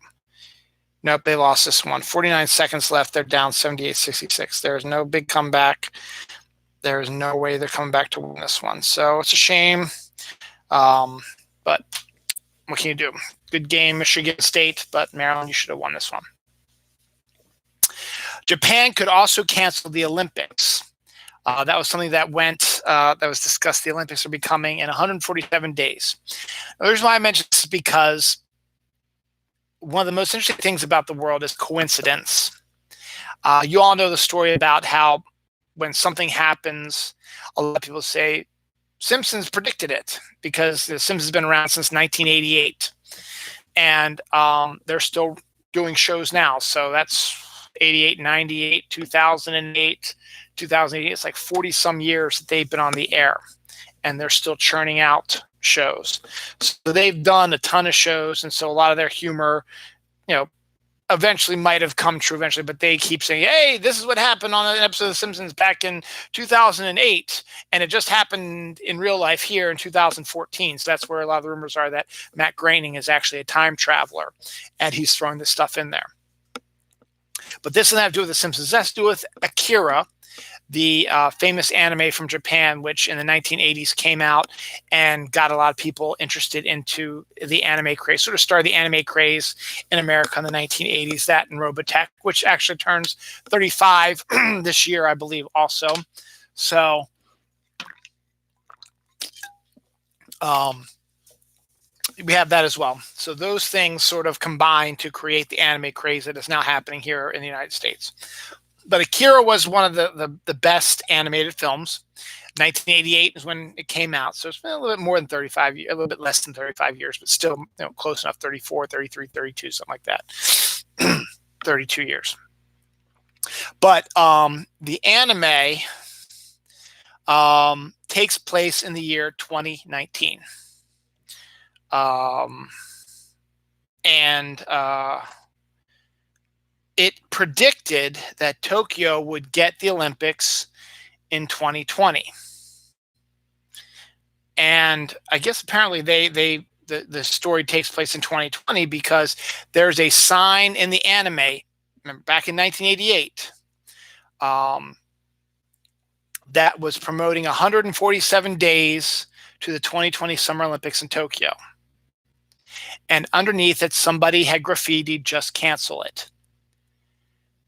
Nope, they lost this one. 49 seconds left. They're down 78-66. There's no big comeback. There's no way they're coming back to win this one. So it's a shame. But what can you do? Good game, Michigan State, but Maryland, you should have won this one. Japan could also cancel the Olympics. That was something that was discussed. The Olympics are becoming in 147 days. The reason why I mentioned this is because one of the most interesting things about the world is coincidence. You all know the story about how when something happens, a lot of people say, Simpsons predicted it, because the Simpsons has been around since 1988. And they're still doing shows now. So that's 88, 98, 2008, 2008. It's like 40 some years that they've been on the air, and they're still churning out shows. So they've done a ton of shows. And so a lot of their humor, eventually might have come true eventually, but they keep saying, hey, this is what happened on an episode of The Simpsons back in 2008. And it just happened in real life here in 2014. So that's where a lot of the rumors are that Matt Groening is actually a time traveler, and he's throwing this stuff in there. But this doesn't have to do with The Simpsons. This has to do with Akira, the famous anime from Japan, which in the 1980s came out and got a lot of people interested into the anime craze. Sort of started the anime craze in America in the 1980s, that and Robotech, which actually turns 35 this year, I believe, also. So we have that as well. So those things sort of combine to create the anime craze that is now happening here in the United States. But Akira was one of the best animated films. 1988 is when it came out. So it's been a little bit more than 35 years, a little bit less than 35 years, but still close enough, 34, 33, 32, something like that. 32 years. But the anime takes place in the year 2019. It predicted that Tokyo would get the Olympics in 2020. And I guess apparently the story takes place in 2020 because there's a sign in the anime, remember back in 1988, that was promoting 147 days to the 2020 Summer Olympics in Tokyo. And underneath it, somebody had graffitied, just cancel it.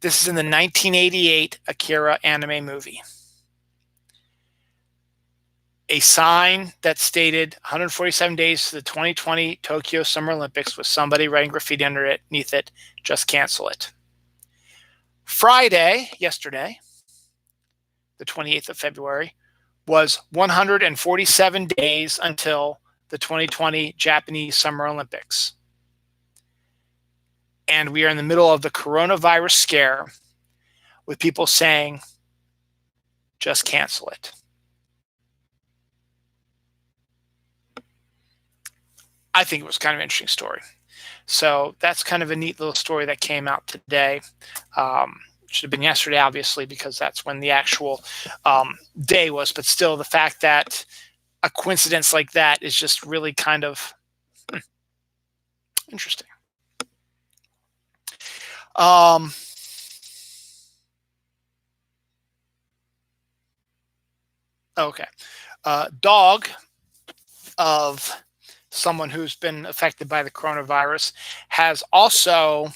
This is in the 1988 Akira anime movie. A sign that stated 147 days to the 2020 Tokyo Summer Olympics with somebody writing graffiti underneath it, just cancel it. Friday, yesterday, the 28th of February, was 147 days until the 2020 Japanese Summer Olympics. And we are in the middle of the coronavirus scare with people saying, just cancel it. I think it was kind of an interesting story. So that's kind of a neat little story that came out today. Should have been yesterday, obviously, because that's when the actual day was. But still, the fact that a coincidence like that is just really kind of interesting. Okay. Dog of someone who's been affected by the coronavirus has also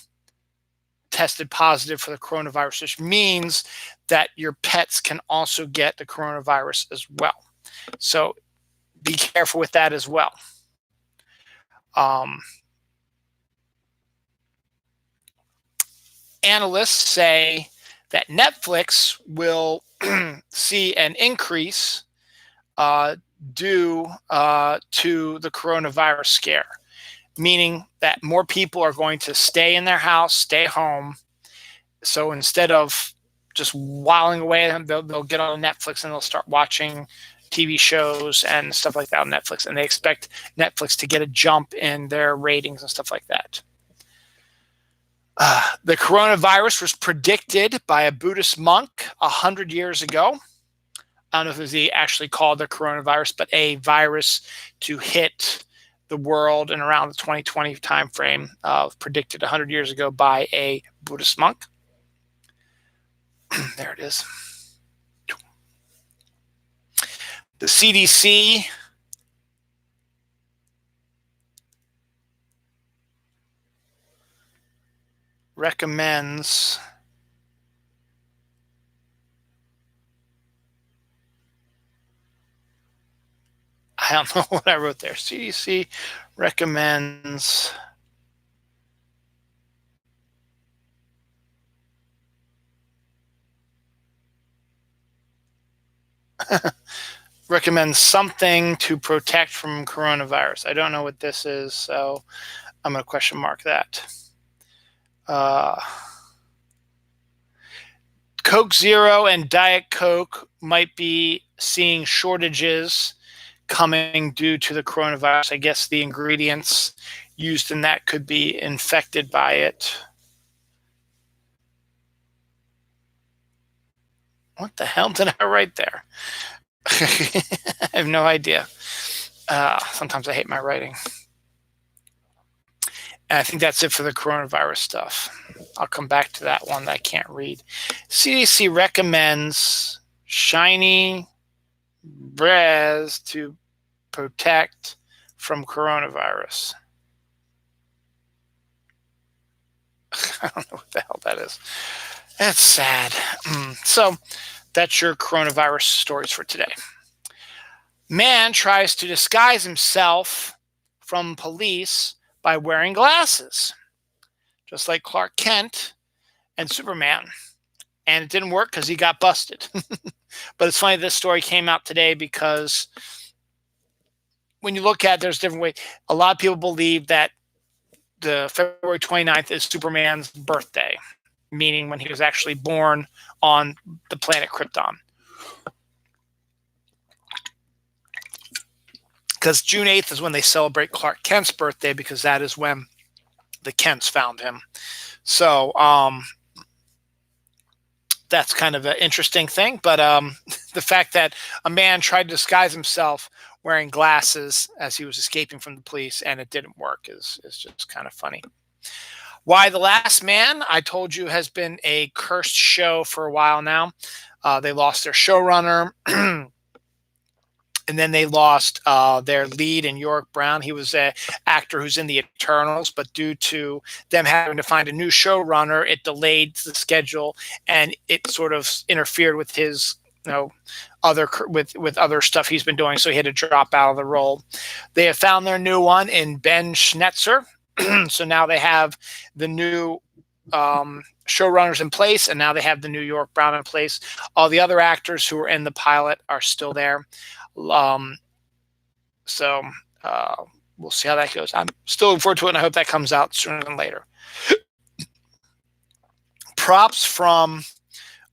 tested positive for the coronavirus, which means that your pets can also get the coronavirus as well. So be careful with that as well. Analysts say that Netflix will see an increase due to the coronavirus scare, meaning that more people are going to stay in their house, stay home. So instead of just whiling away, they'll get on Netflix and they'll start watching TV shows and stuff like that on Netflix. And they expect Netflix to get a jump in their ratings and stuff like that. The coronavirus was predicted by a Buddhist monk 100 years ago. I don't know if it was actually called the coronavirus, but a virus to hit the world in around the 2020 timeframe, predicted 100 years ago by a Buddhist monk. There it is. The CDC recommends I don't know what I wrote there. CDC recommends recommends something to protect from coronavirus. I don't know what this is, so I'm going to question mark that. Coke Zero and Diet Coke might be seeing shortages coming due to the coronavirus. I guess the ingredients used in that could be infected by it. What the hell did I write there? I have no idea. Sometimes I hate my writing. And I think that's it for the coronavirus stuff. I'll come back to that one that I can't read. CDC recommends shiny breads to protect from coronavirus. I don't know what the hell that is. That's sad. So that's your coronavirus stories for today. Man tries to disguise himself from police by wearing glasses, just like Clark Kent and Superman. And it didn't work because he got busted. But it's funny this story came out today because when you look at it, there's different ways. A lot of people believe that the February 29th is Superman's birthday, meaning when he was actually born on the planet Krypton. Because June 8th is when they celebrate Clark Kent's birthday, because that is when the Kents found him. So that's kind of an interesting thing. But the fact that a man tried to disguise himself wearing glasses as he was escaping from the police and it didn't work is just kind of funny. Y: The Last Man, I told you, has been a cursed show for a while now. They lost their showrunner. And then they lost their lead in Yorick Brown. He was an actor who's in the Eternals, but due to them having to find a new showrunner, it delayed the schedule and it sort of interfered with his, other stuff he's been doing. So he had to drop out of the role. They have found their new one in Ben Schnetzer. So now they have the new showrunners in place, and now they have the new Yorick Brown in place. All the other actors who were in the pilot are still there. So we'll see how that goes. I'm still looking forward to it, and I hope that comes out sooner than later. Props from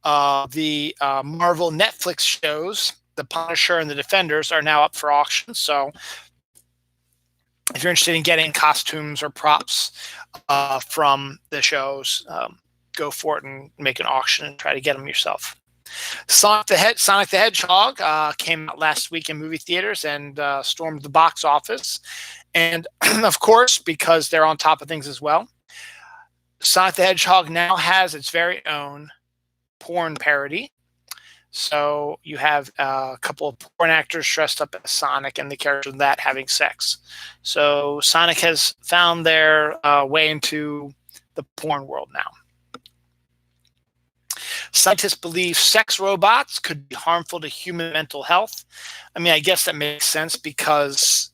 the Marvel Netflix shows, The Punisher and The Defenders, are now up for auction. So if you're interested in getting costumes or props from the shows, go for it and make an auction and try to get them yourself. Sonic the Hedgehog came out last week in movie theaters and stormed the box office. And of course, because they're on top of things as well, Sonic the Hedgehog now has its very own porn parody. So you have a couple of porn actors dressed up as Sonic and the character of that having sex. So Sonic has found their way into the porn world now. Scientists believe sex robots could be harmful to human mental health. I mean, I guess that makes sense because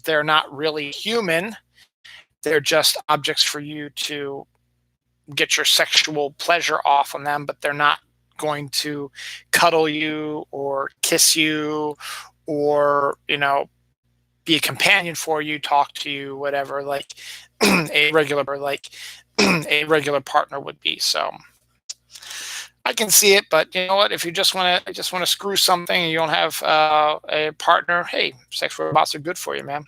they're not really human. They're just objects for you to get your sexual pleasure off on them, but they're not going to cuddle you or kiss you or, be a companion for you, talk to you, whatever, like a regular partner would be. So I can see it, but you know what? If you just want to screw something and you don't have a partner, hey, sex robots are good for you, man.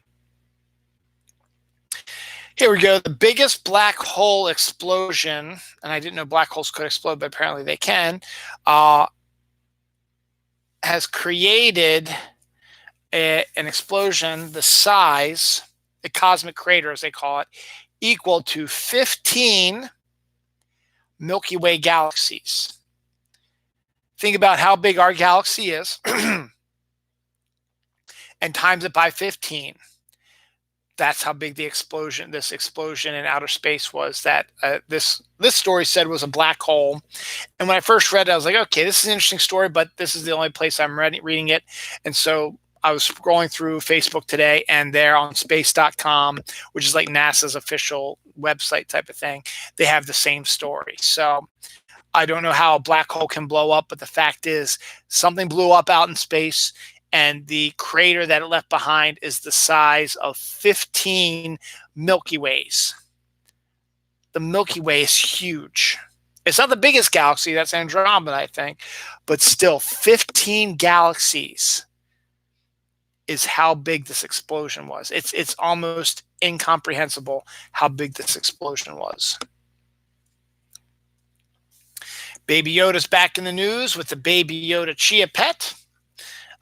Here we go. The biggest black hole explosion, and I didn't know black holes could explode, but apparently they can, has created an explosion the size, the cosmic crater as they call it, equal to 15 Milky Way galaxies. Think about how big our galaxy is and times it by 15. That's how big this explosion in outer space was, that this story said was a black hole. And when I first read it, I was like, okay, this is an interesting story, but this is the only place I'm reading it. And so I was scrolling through Facebook today, and there on space.com, which is like NASA's official website type of thing, they have the same story. So I don't know how a black hole can blow up, but the fact is something blew up out in space, and the crater that it left behind is the size of 15 Milky Ways. The Milky Way is huge. It's not the biggest galaxy, that's Andromeda, I think, but still 15 galaxies is how big this explosion was. It's almost incomprehensible how big this explosion was. Baby Yoda's back in the news with the Baby Yoda Chia Pet.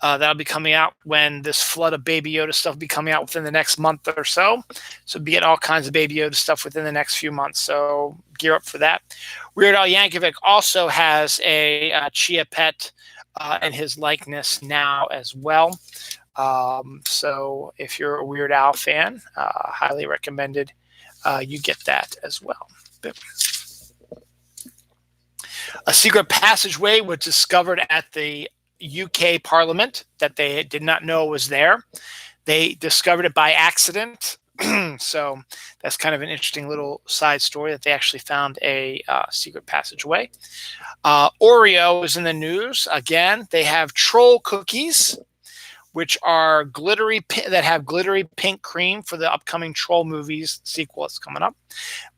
That'll be coming out when this flood of Baby Yoda stuff will be coming out within the next month or so. So be getting all kinds of Baby Yoda stuff within the next few months. So gear up for that. Weird Al Yankovic also has a Chia Pet in his likeness now as well. So if you're a Weird Al fan, highly recommended you get that as well. A secret passageway was discovered at the UK Parliament that they did not know was there. They discovered it by accident. So that's kind of an interesting little side story that they actually found a secret passageway. Oreo is in the news. Again, they have troll cookies, which are that have glittery pink cream for the upcoming Troll movies sequel that's coming up.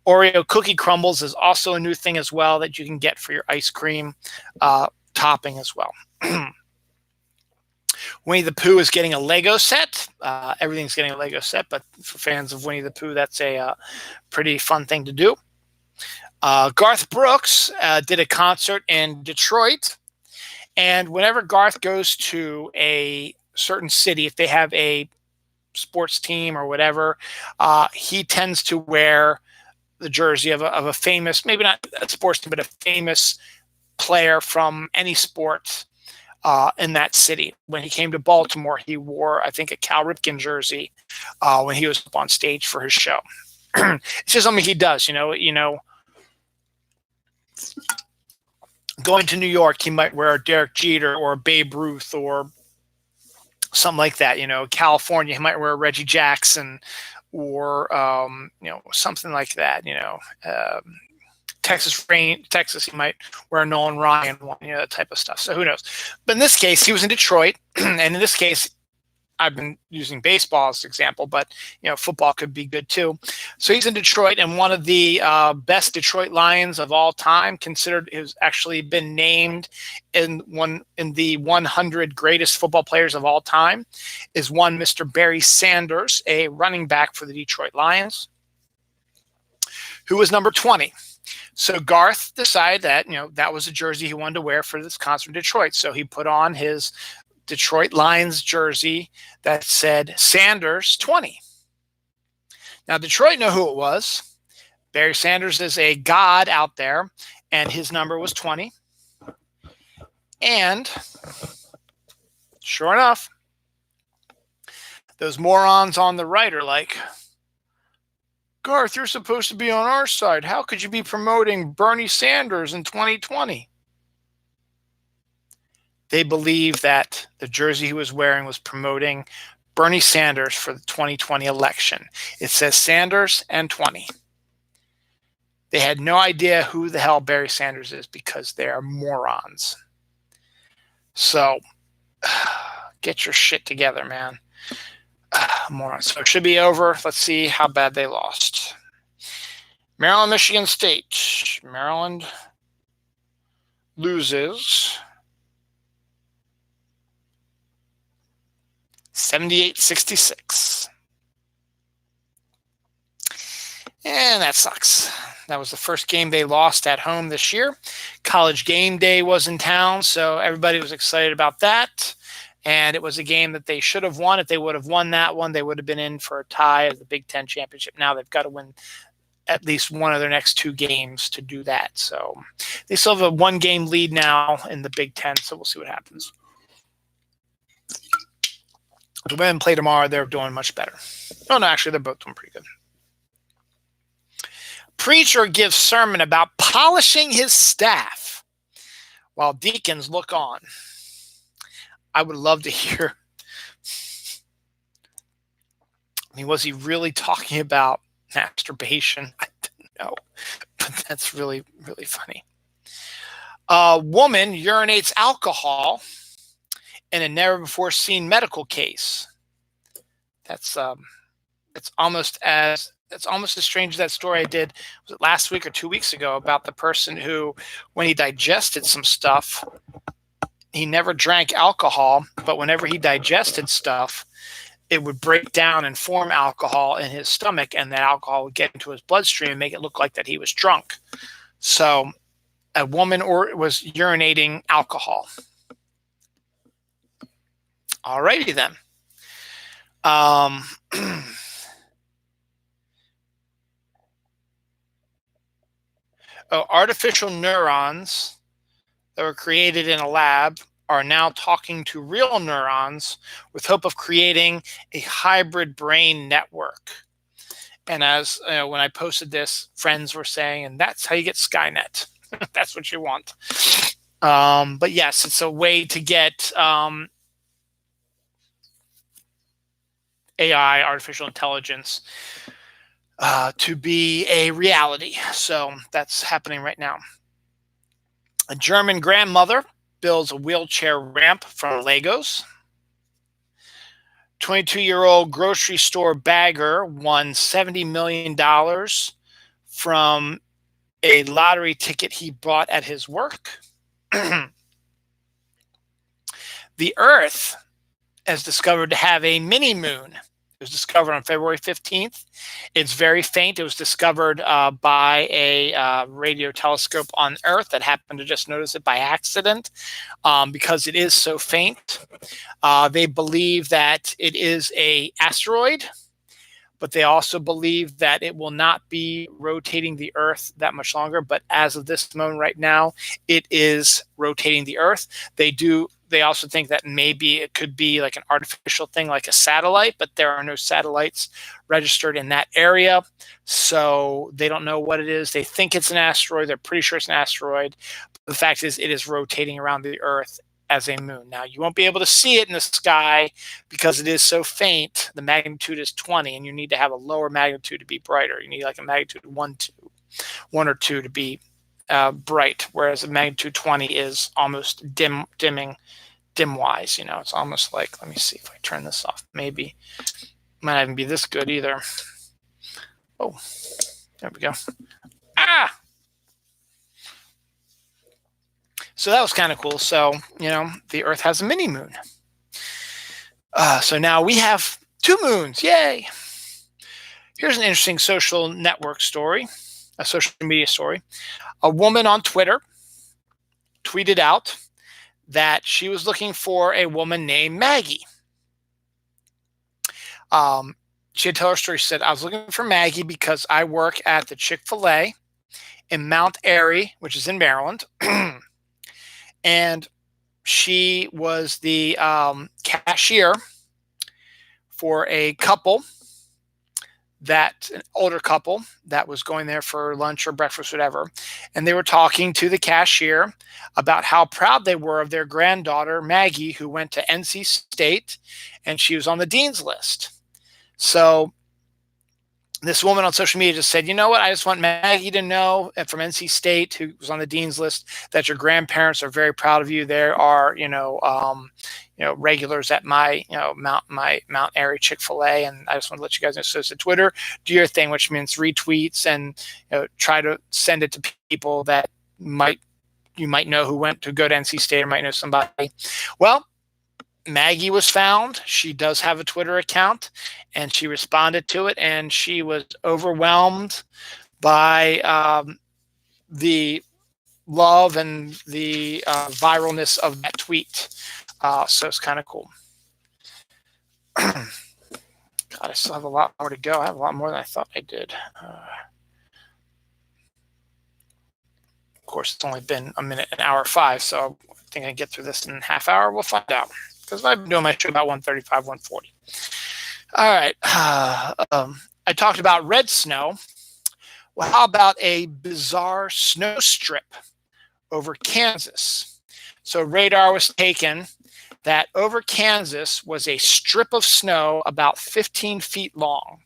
Oreo cookie crumbles is also a new thing as well that you can get for your ice cream topping as well. Winnie the Pooh is getting a Lego set. Everything's getting a Lego set, but for fans of Winnie the Pooh, that's a pretty fun thing to do. Garth Brooks did a concert in Detroit, and whenever Garth goes to a certain city, if they have a sports team or whatever, he tends to wear the jersey of a famous, maybe not a sports team, but a famous player from any sport in that city. When he came to Baltimore, he wore, I think, a Cal Ripken jersey when he was up on stage for his show. It's just something he does, you know. Going to New York, he might wear a Derek Jeter or a Babe Ruth or something like that. California, he might wear a Reggie Jackson or something like that. Texas, he might wear a Nolan Ryan one, that type of stuff. So who knows? But in this case, he was in Detroit, and in this case, I've been using baseball as an example, but football could be good too. So he's in Detroit, and one of the best Detroit Lions of all time, considered, has actually been named in the 100 greatest football players of all time, is one Mr. Barry Sanders, a running back for the Detroit Lions, who was number 20. So Garth decided that that was a jersey he wanted to wear for this concert in Detroit. So he put on his Detroit Lions jersey that said Sanders 20. Now, Detroit know who it was. Barry Sanders is a god out there, and his number was 20. And sure enough, those morons on the right are like, Garth, you're supposed to be on our side. How could you be promoting Bernie Sanders in 2020? They believe that the jersey he was wearing was promoting Bernie Sanders for the 2020 election. It says Sanders and 20. They had no idea who the hell Barry Sanders is because they are morons. So get your shit together, man. Morons. So it should be over. Let's see how bad they lost. Maryland, Michigan State. Maryland loses 78-66. And that sucks. That was the first game they lost at home this year. College game day was in town, so everybody was excited about that. And it was a game that they should have won. If they would have won that one, they would have been in for a tie of the Big Ten championship. Now they've got to win at least one of their next 2 games to do that. So they still have a 1-game lead now in the Big Ten, so we'll see what happens. The women play tomorrow. They're doing much better. Oh, no, actually, they're both doing pretty good. Preacher gives sermon about polishing his staff while deacons look on. I would love to hear. I mean, was he really talking about masturbation? I don't know, but that's really, really funny. A woman urinates alcohol in a never-before-seen medical case. That's it's almost as strange as that story I did, was it last week or 2 weeks ago, about the person who, when he digested some stuff, he never drank alcohol, but whenever he digested stuff, it would break down and form alcohol in his stomach, and that alcohol would get into his bloodstream and make it look like that he was drunk. So a woman was urinating alcohol. All righty then. Artificial neurons that were created in a lab are now talking to real neurons with hope of creating a hybrid brain network. And as when I posted this, friends were saying, and that's how you get Skynet. That's what you want. But yes, it's a way to get AI, artificial intelligence, to be a reality. So that's happening right now. A German grandmother builds a wheelchair ramp from Legos. 22-year-old grocery store bagger won $70 million from a lottery ticket he bought at his work. The Earth is discovered to have a mini moon. It was discovered on February 15th. It's very faint. It was discovered by a radio telescope on Earth that happened to just notice it by accident because it is so faint. They believe that it is an asteroid, but they also believe that it will not be rotating the Earth that much longer. But as of this moment right now, it is rotating the Earth. They also think that maybe it could be like an artificial thing, like a satellite, but there are no satellites registered in that area. So they don't know what it is. They think it's an asteroid. They're pretty sure it's an asteroid. But the fact is, it is rotating around the Earth as a moon. Now, you won't be able to see it in the sky because it is so faint. The magnitude is 20, and you need to have a lower magnitude to be brighter. You need like a magnitude 1 or 2 to be bright, whereas a magnitude 20 is almost dim-wise. It's almost like, let me see if I turn this off. Maybe it might not even be this good either. Oh, there we go. So that was kind of cool. So, the Earth has a mini moon. So now we have 2 moons. Yay. Here's an interesting social network story, a social media story. A woman on Twitter tweeted out that she was looking for a woman named Maggie. She had told her story. She said, I was looking for Maggie because I work at the Chick-fil-A in Mount Airy, which is in Maryland. And she was the cashier for a couple, an older couple that was going there for lunch or breakfast, whatever. And they were talking to the cashier about how proud they were of their granddaughter, Maggie, who went to NC State, and she was on the dean's list. So this woman on social media just said, you know what? I just want Maggie to know from NC State, who was on the dean's list, that your grandparents are very proud of you. There are, regulars at my, Mount Airy Chick-fil-A, and I just want to let you guys know. So it's a Twitter, do your thing, which means retweets and try to send it to people that you might know who went to go to NC State or might know somebody. Well, Maggie was found. She does have a Twitter account, and she responded to it, and she was overwhelmed by the love and the viralness of that tweet. So it's kind of cool. God, I still have a lot more to go. I have a lot more than I thought I did. Of course, it's only been a minute, an hour 5, so I think I can get through this in a half hour. We'll find out, because I've been doing my show about 135, 140. All right. I talked about red snow. Well, how about a bizarre snow strip over Kansas? So radar was taken that over Kansas was a strip of snow about 15 feet long.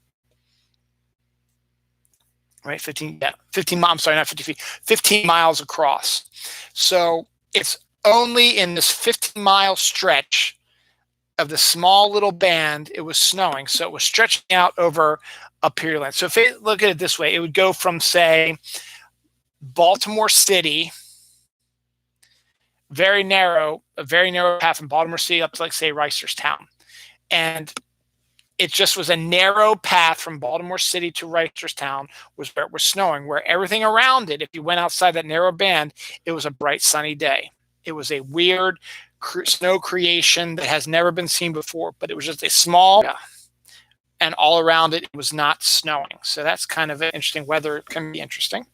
Right, 15 miles, I'm sorry, not 50 feet, 15 miles across. So it's only in this 15-mile stretch of the small little band it was snowing. So it was stretching out over a period of land. So if you look at it this way, it would go from, say, Baltimore City, a very narrow path from Baltimore City up to, like, say, Reisterstown. And it just was a narrow path from Baltimore City to Reisterstown was where it was snowing, where everything around it, if you went outside that narrow band, it was a bright sunny day. It was a weird snow creation that has never been seen before, but it was just a small, and all around it, it was not snowing. So that's kind of interesting. Weather can be interesting.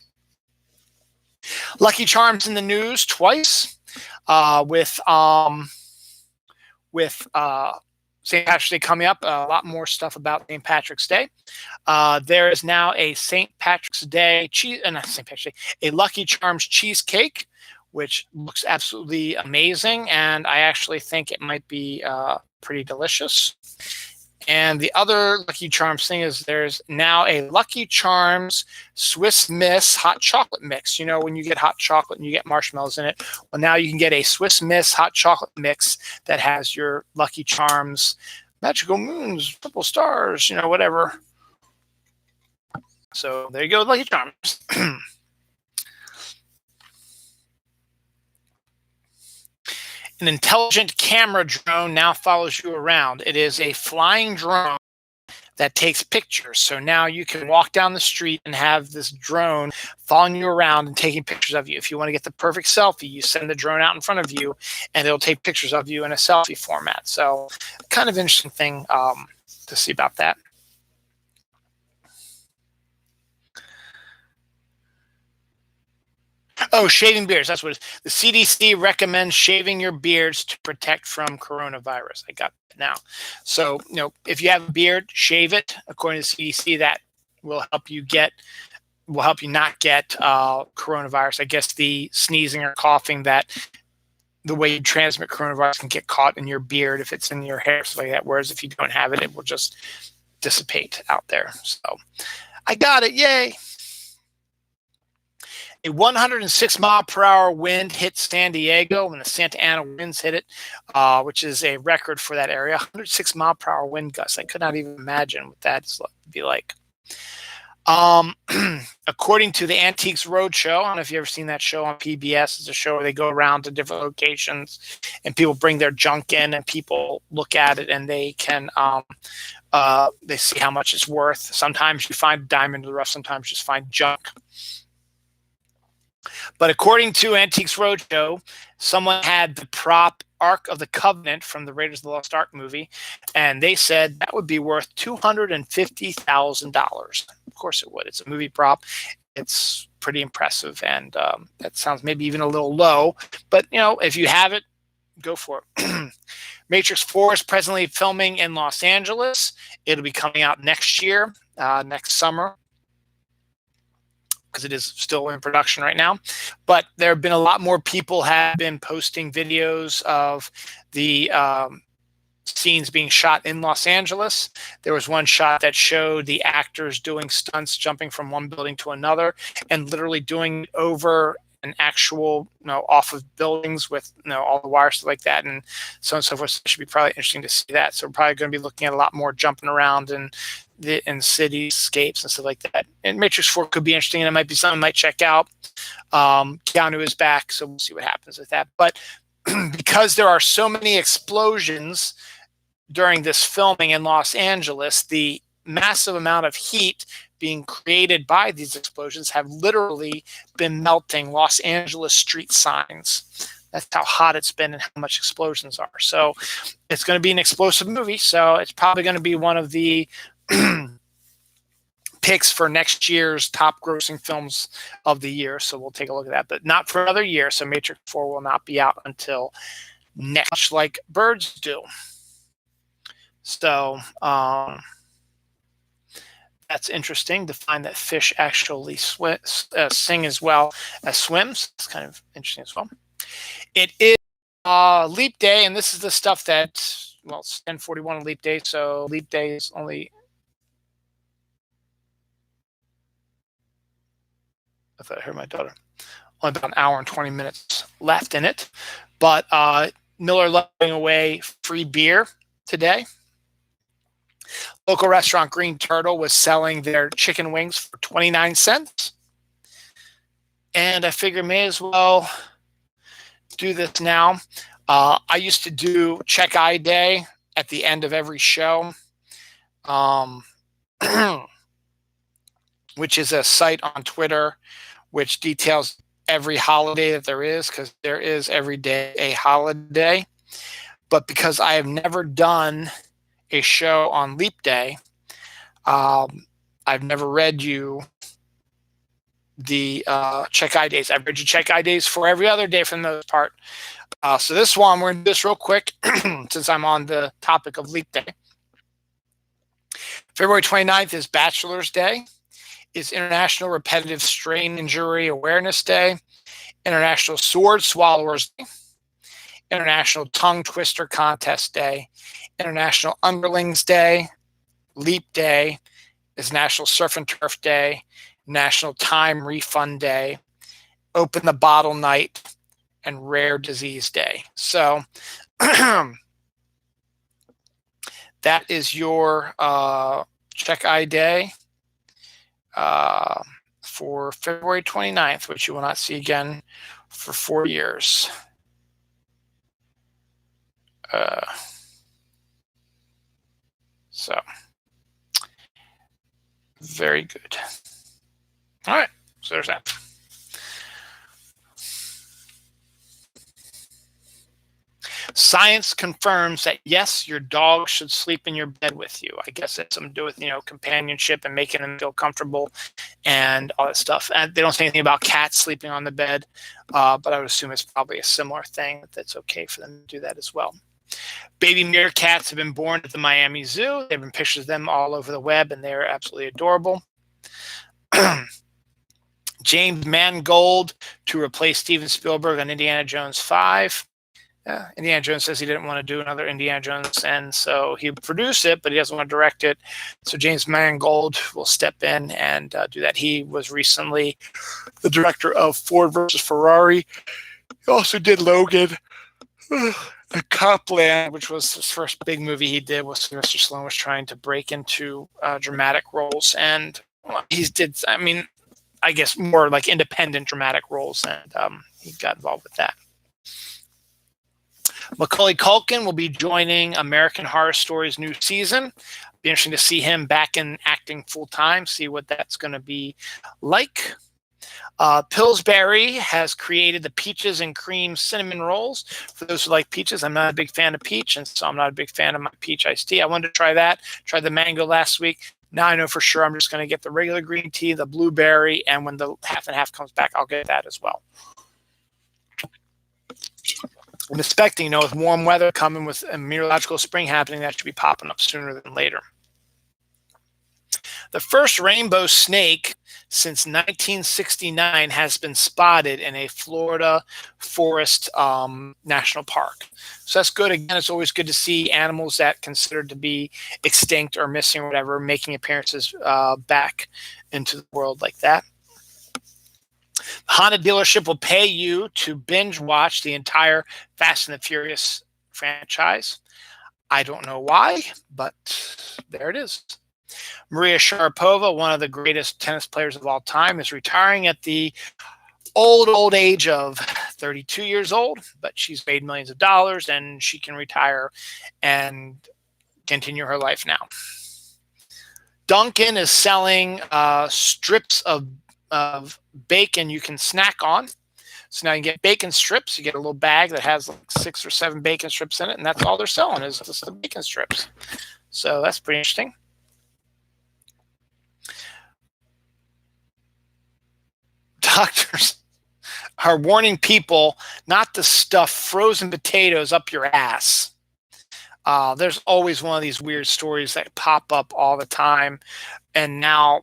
Lucky Charms in the news twice with St. Patrick's Day coming up. A lot more stuff about St. Patrick's Day. There is now a St. Patrick's Day a Lucky Charms cheesecake, which looks absolutely amazing, and I actually think it might be pretty delicious. And the other Lucky Charms thing is there's now a Lucky Charms Swiss Miss hot chocolate mix. You know, when you get hot chocolate and you get marshmallows in it, well, now you can get a Swiss Miss hot chocolate mix that has your Lucky Charms magical moons, purple stars, you know, whatever. So there you go, Lucky Charms. An intelligent camera drone now follows you around. It is a flying drone that takes pictures. So now you can walk down the street and have this drone following you around and taking pictures of you. If you want to get the perfect selfie, you send the drone out in front of you and it'll take pictures of you in a selfie format. So kind of interesting thing to see about that. Oh, shaving beards. That's what it is. The CDC recommends shaving your beards to protect from coronavirus. I got it now. So, you know, if you have a beard, shave it. According to the CDC, that will help you not get coronavirus. I guess the sneezing or coughing, that the way you transmit coronavirus, can get caught in your beard if it's in your hair, stuff like that. Whereas if you don't have it, it will just dissipate out there. So I got it. Yay. A 106-mile-per-hour wind hit San Diego when the Santa Ana winds hit it, which is a record for that area. 106-mile-per-hour wind gusts. I could not even imagine what that'd be like. According to the Antiques Roadshow, I don't know if you've ever seen that show on PBS. It's a show where they go around to different locations and people bring their junk in and people look at it and they can they see how much it's worth. Sometimes you find a diamond in the rough, sometimes you just find junk. But according to Antiques Roadshow, someone had the prop Ark of the Covenant from the Raiders of the Lost Ark movie, and they said that would be worth $250,000. Of course it would. It's a movie prop. It's pretty impressive, and that sounds maybe even a little low. But, you know, if you have it, go for it. Matrix 4 is presently filming in Los Angeles. It'll be coming out next year, next summer, because it is still in production right now. But there have been a lot more people have been posting videos of the scenes being shot in Los Angeles. There was one shot that showed the actors doing stunts, jumping from one building to another, and literally doing it over an actual, you know, off of buildings with, you know, all the wires like that, and so on and so forth. So it should be probably interesting to see that. So we're probably going to be looking at a lot more jumping around and in cityscapes and stuff like that. And Matrix 4 could be interesting, and it might be something I might check out. Keanu is back, so we'll see what happens with that. But because there are so many explosions during this filming in Los Angeles, the massive amount of heat being created by these explosions have literally been melting Los Angeles street signs. That's how hot it's been and how much explosions are. So it's going to be an explosive movie. So it's probably going to be one of the picks for next year's top grossing films of the year. So we'll take a look at that, but not for another year. So Matrix 4 will not be out until next, much like birds do. So that's interesting to find that fish actually sing as well as swims. It's kind of interesting as well. It is Leap Day, and this is the stuff that, well, it's 10:41 on Leap Day, so Leap Day is only, I thought I heard my daughter, only about an hour and 20 minutes left in it. But Miller giving away free beer today. Local restaurant Green Turtle was selling their chicken wings for 29 cents. And I figure may as well do this now. I used to do Check Eye Day at the end of every show, which is a site on Twitter which details every holiday that there is, because there is every day a holiday. But because I have never done a show on Leap Day, I've never read you the Check Eye Days. I've read you Check Eye Days for every other day for the most part. So this one, we're going to do this real quick since I'm on the topic of Leap Day. February 29th is Bachelor's Day. It's International Repetitive Strain Injury Awareness Day, International Sword Swallowers Day, International Tongue Twister Contest Day, International Underlings Day, Leap Day is National Surf and Turf Day, National Time Refund Day, Open the Bottle Night, and Rare Disease Day. So that is your Check Eye Day for February 29th, which you will not see again for 4 years. So very good. All right, so there's that. Science confirms that, yes, your dog should sleep in your bed with you. I guess it's something to do with, companionship and making them feel comfortable and all that stuff. And they don't say anything about cats sleeping on the bed, but I would assume it's probably a similar thing, that's okay for them to do that as well. Baby meerkats have been born at the Miami Zoo. There have been pictures of them all over the web, and they're absolutely adorable. James Mangold to replace Steven Spielberg on Indiana Jones 5. Indiana Jones says he didn't want to do another Indiana Jones, and so he would produce it, but he doesn't want to direct it. So James Mangold will step in and do that. He was recently the director of Ford versus Ferrari. He also did Logan. The Copland, which was his first big movie he did, was Sylvester Stallone was trying to break into dramatic roles, and he did, I guess more like independent dramatic roles, and he got involved with that. Macaulay Culkin will be joining American Horror Story's new season. Be interesting to see him back in acting full time, see what that's going to be like. Pillsbury has created the peaches and cream cinnamon rolls. For those who like peaches, I'm not a big fan of peach, and so I'm not a big fan of my peach iced tea. I wanted to try that. Tried the mango last week. Now I know for sure I'm just going to get the regular green tea, the blueberry, and when the half and half comes back, I'll get that as well. I'm expecting, with warm weather coming, with a meteorological spring happening, that should be popping up sooner than later. The first rainbow snake since 1969 has been spotted in a Florida forest national park. So that's good. Again, it's always good to see animals that considered to be extinct or missing or whatever making appearances back into the world like that. Honda dealership will pay you to binge watch the entire Fast and the Furious franchise. I don't know why, but there it is. Maria Sharapova, one of the greatest tennis players of all time, is retiring at the old age of 32 years old, but she's made millions of dollars and she can retire and continue her life now. Dunkin' is selling strips of bacon you can snack on. So now you get bacon strips. You get a little bag that has like 6 or 7 bacon strips in it, and that's all they're selling is just the bacon strips. So that's pretty interesting. Doctors are warning people not to stuff frozen potatoes up your ass. There's always one of these weird stories that pop up all the time, and now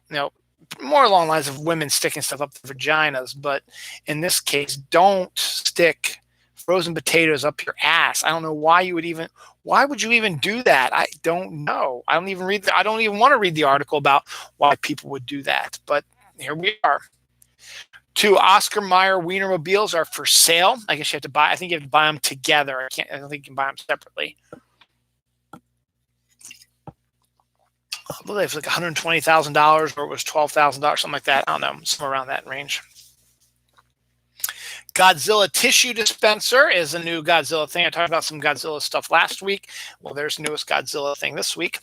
more along the lines of women sticking stuff up their vaginas, but in this case, don't stick frozen potatoes up your ass. I don't know why you would even. Why would you even do that? I don't know. I don't even want to read the article about why people would do that. But here we are. 2 Oscar Mayer Wienermobiles are for sale. I guess you have to buy. I think you have to buy them together. I don't think you can buy them separately. I believe it's like $120,000 or it was $12,000, something like that. I don't know, somewhere around that range. Godzilla tissue dispenser is a new Godzilla thing. I talked about some Godzilla stuff last week. Well, there's the newest Godzilla thing this week.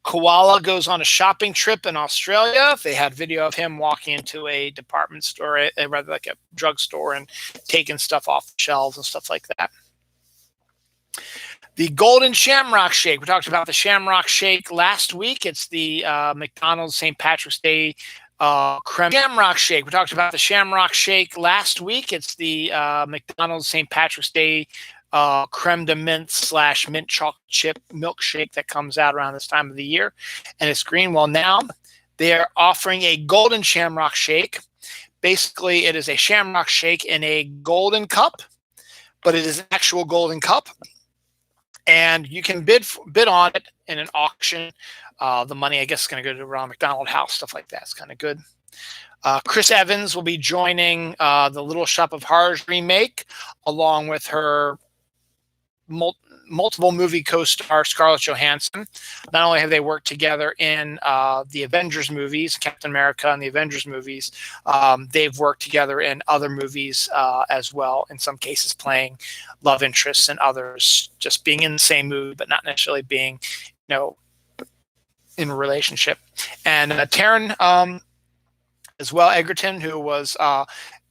Koala goes on a shopping trip in Australia. They had video of him walking into a department store, rather like a drugstore, and taking stuff off the shelves and stuff like that. The Golden Shamrock Shake. We talked about the Shamrock Shake last week. It's the McDonald's St. Patrick's Day creme Shamrock Shake. We talked about the Shamrock Shake last week. It's the McDonald's St. Patrick's Day creme de mint / mint chocolate chip milkshake that comes out around this time of the year, and it's green. Well, now they're offering a Golden Shamrock Shake. Basically, it is a Shamrock Shake in a golden cup, but it is an actual golden cup. And you can bid on it in an auction. The money, I guess, is going to go to Ronald McDonald House, stuff like that. It's kind of good. Chris Evans will be joining the Little Shop of Horrors remake, along with her multiple movie co-star Scarlett Johansson. Not only have they worked together in the Avengers movies, Captain America and the Avengers movies, they've worked together in other movies as well, in some cases playing love interests and others just being in the same movie but not necessarily being in a relationship. And Taron as well, Egerton, who was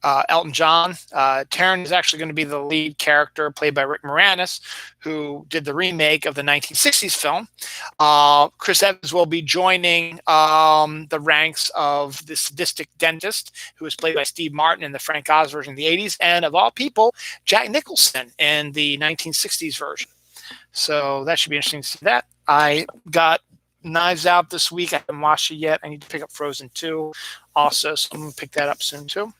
Elton John. Taron is actually going to be the lead character played by Rick Moranis, who did the remake of the 1960s film. Chris Evans will be joining the ranks of the sadistic dentist, who was played by Steve Martin in the Frank Oz version of the 80s, and of all people, Jack Nicholson in the 1960s version. So that should be interesting to see that. I got Knives Out this week. I haven't watched it yet. I need to pick up Frozen 2 also, so I'm going to pick that up soon too.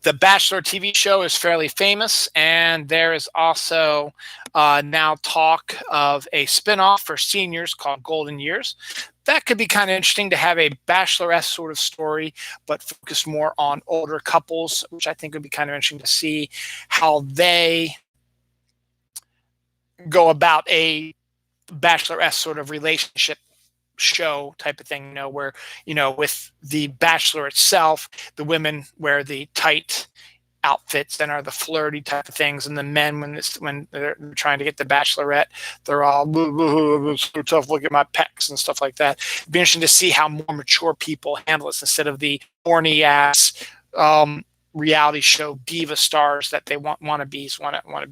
The Bachelor TV show is fairly famous, and there is also now talk of a spinoff for seniors called Golden Years. That could be kind of interesting to have a Bachelorette sort of story, but focus more on older couples, which I think would be kind of interesting to see how they go about a Bachelorette sort of relationship show type of thing, where with the Bachelor itself, the women wear the tight outfits and are the flirty type of things, and the men, when they're trying to get the Bachelorette, they're all so tough, look at my pecs and stuff like that. It'd be interesting to see how more mature people handle this instead of the horny ass reality show diva stars that they want to be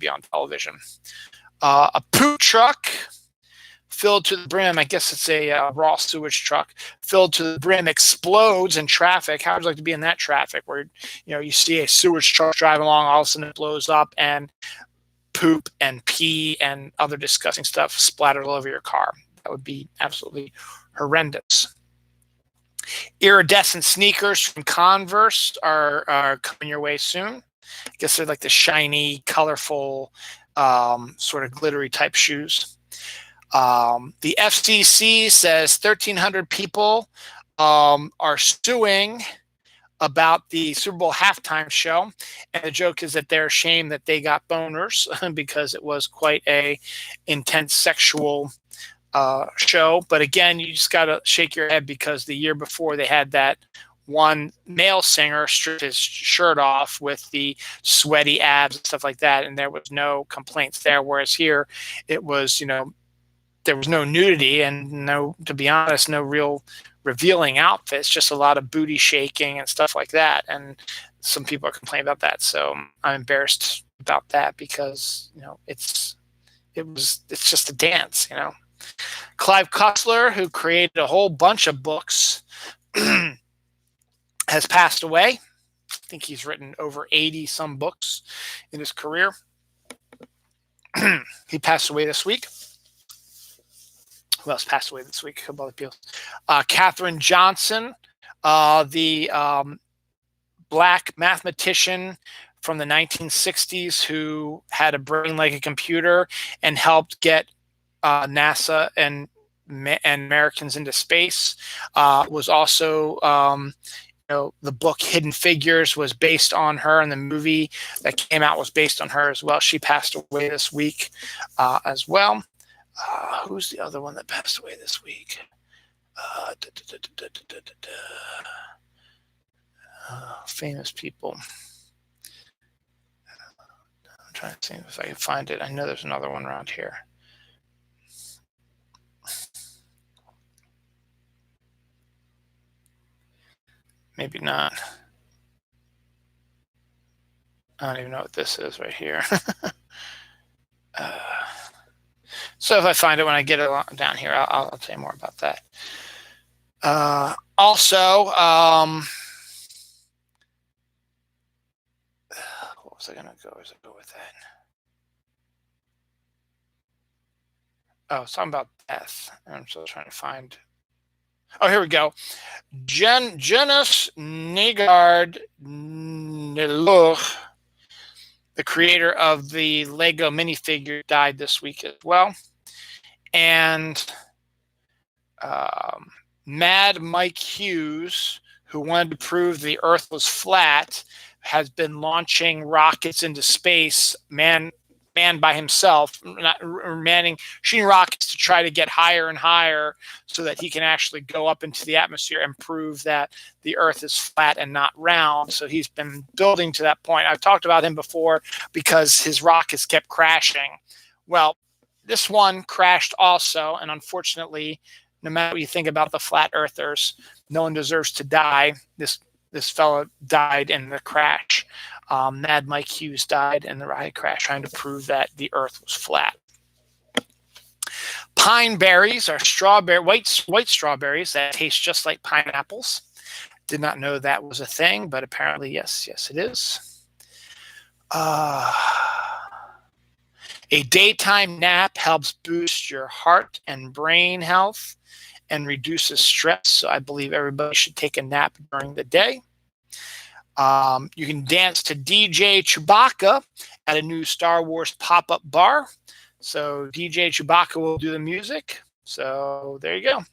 on television. A poop truck filled to the brim, I guess it's a raw sewage truck, filled to the brim, explodes in traffic. How would you like to be in that traffic where you see a sewage truck driving along, all of a sudden it blows up and poop and pee and other disgusting stuff splattered all over your car? That would be absolutely horrendous. Iridescent sneakers from Converse are coming your way soon. I guess they're like the shiny, colorful, sort of glittery type shoes. The FCC says 1,300 people are suing about the Super Bowl halftime show, and the joke is that they're ashamed that they got boners because it was quite a intense sexual show. But again, you just got to shake your head, because the year before they had that one male singer stripped his shirt off with the sweaty abs and stuff like that, and there was no complaints there. Whereas here, it was there was no nudity and no, to be honest, no real revealing outfits, just a lot of booty shaking and stuff like that. And some people are complaining about that. So I'm embarrassed about that because, it's just a dance, Clive Cussler, who created a whole bunch of books, has passed away. I think he's written over 80 some books in his career. He passed away this week. Who else passed away this week? A couple other people. Katherine Johnson, the black mathematician from the 1960s who had a brain like a computer and helped get NASA and Americans into space, was also, the book Hidden Figures was based on her, and the movie that came out was based on her as well. She passed away this week as well. Who's the other one that passed away this week? Famous people. I'm trying to see if I can find it. I know there's another one around here. Maybe not. I don't even know what this is right here. So if I find it when I get it down here, I'll tell you more about that. Also, what was I going to go? Was I go with that? Oh, it's talking about death. I'm still trying to find. Oh, here we go. Jonas Nygaard Niluch, the creator of the Lego minifigure, died this week as well. And Mad Mike Hughes, who wanted to prove the Earth was flat, has been launching rockets into space, manned by himself, shooting rockets to try to get higher and higher so that he can actually go up into the atmosphere and prove that the Earth is flat and not round. So he's been building to that point. I've talked about him before because his rockets kept crashing. Well, this one crashed also, and unfortunately, no matter what you think about the flat earthers, no one deserves to die. This fellow died in the crash. Mad Mike Hughes died in the riot crash trying to prove that the Earth was flat. Pine berries are white strawberries that taste just like pineapples. Did not know that was a thing, but apparently, yes, it is. A daytime nap helps boost your heart and brain health and reduces stress. So I believe everybody should take a nap during the day. You can dance to DJ Chewbacca at a new Star Wars pop-up bar. So DJ Chewbacca will do the music. So there you go.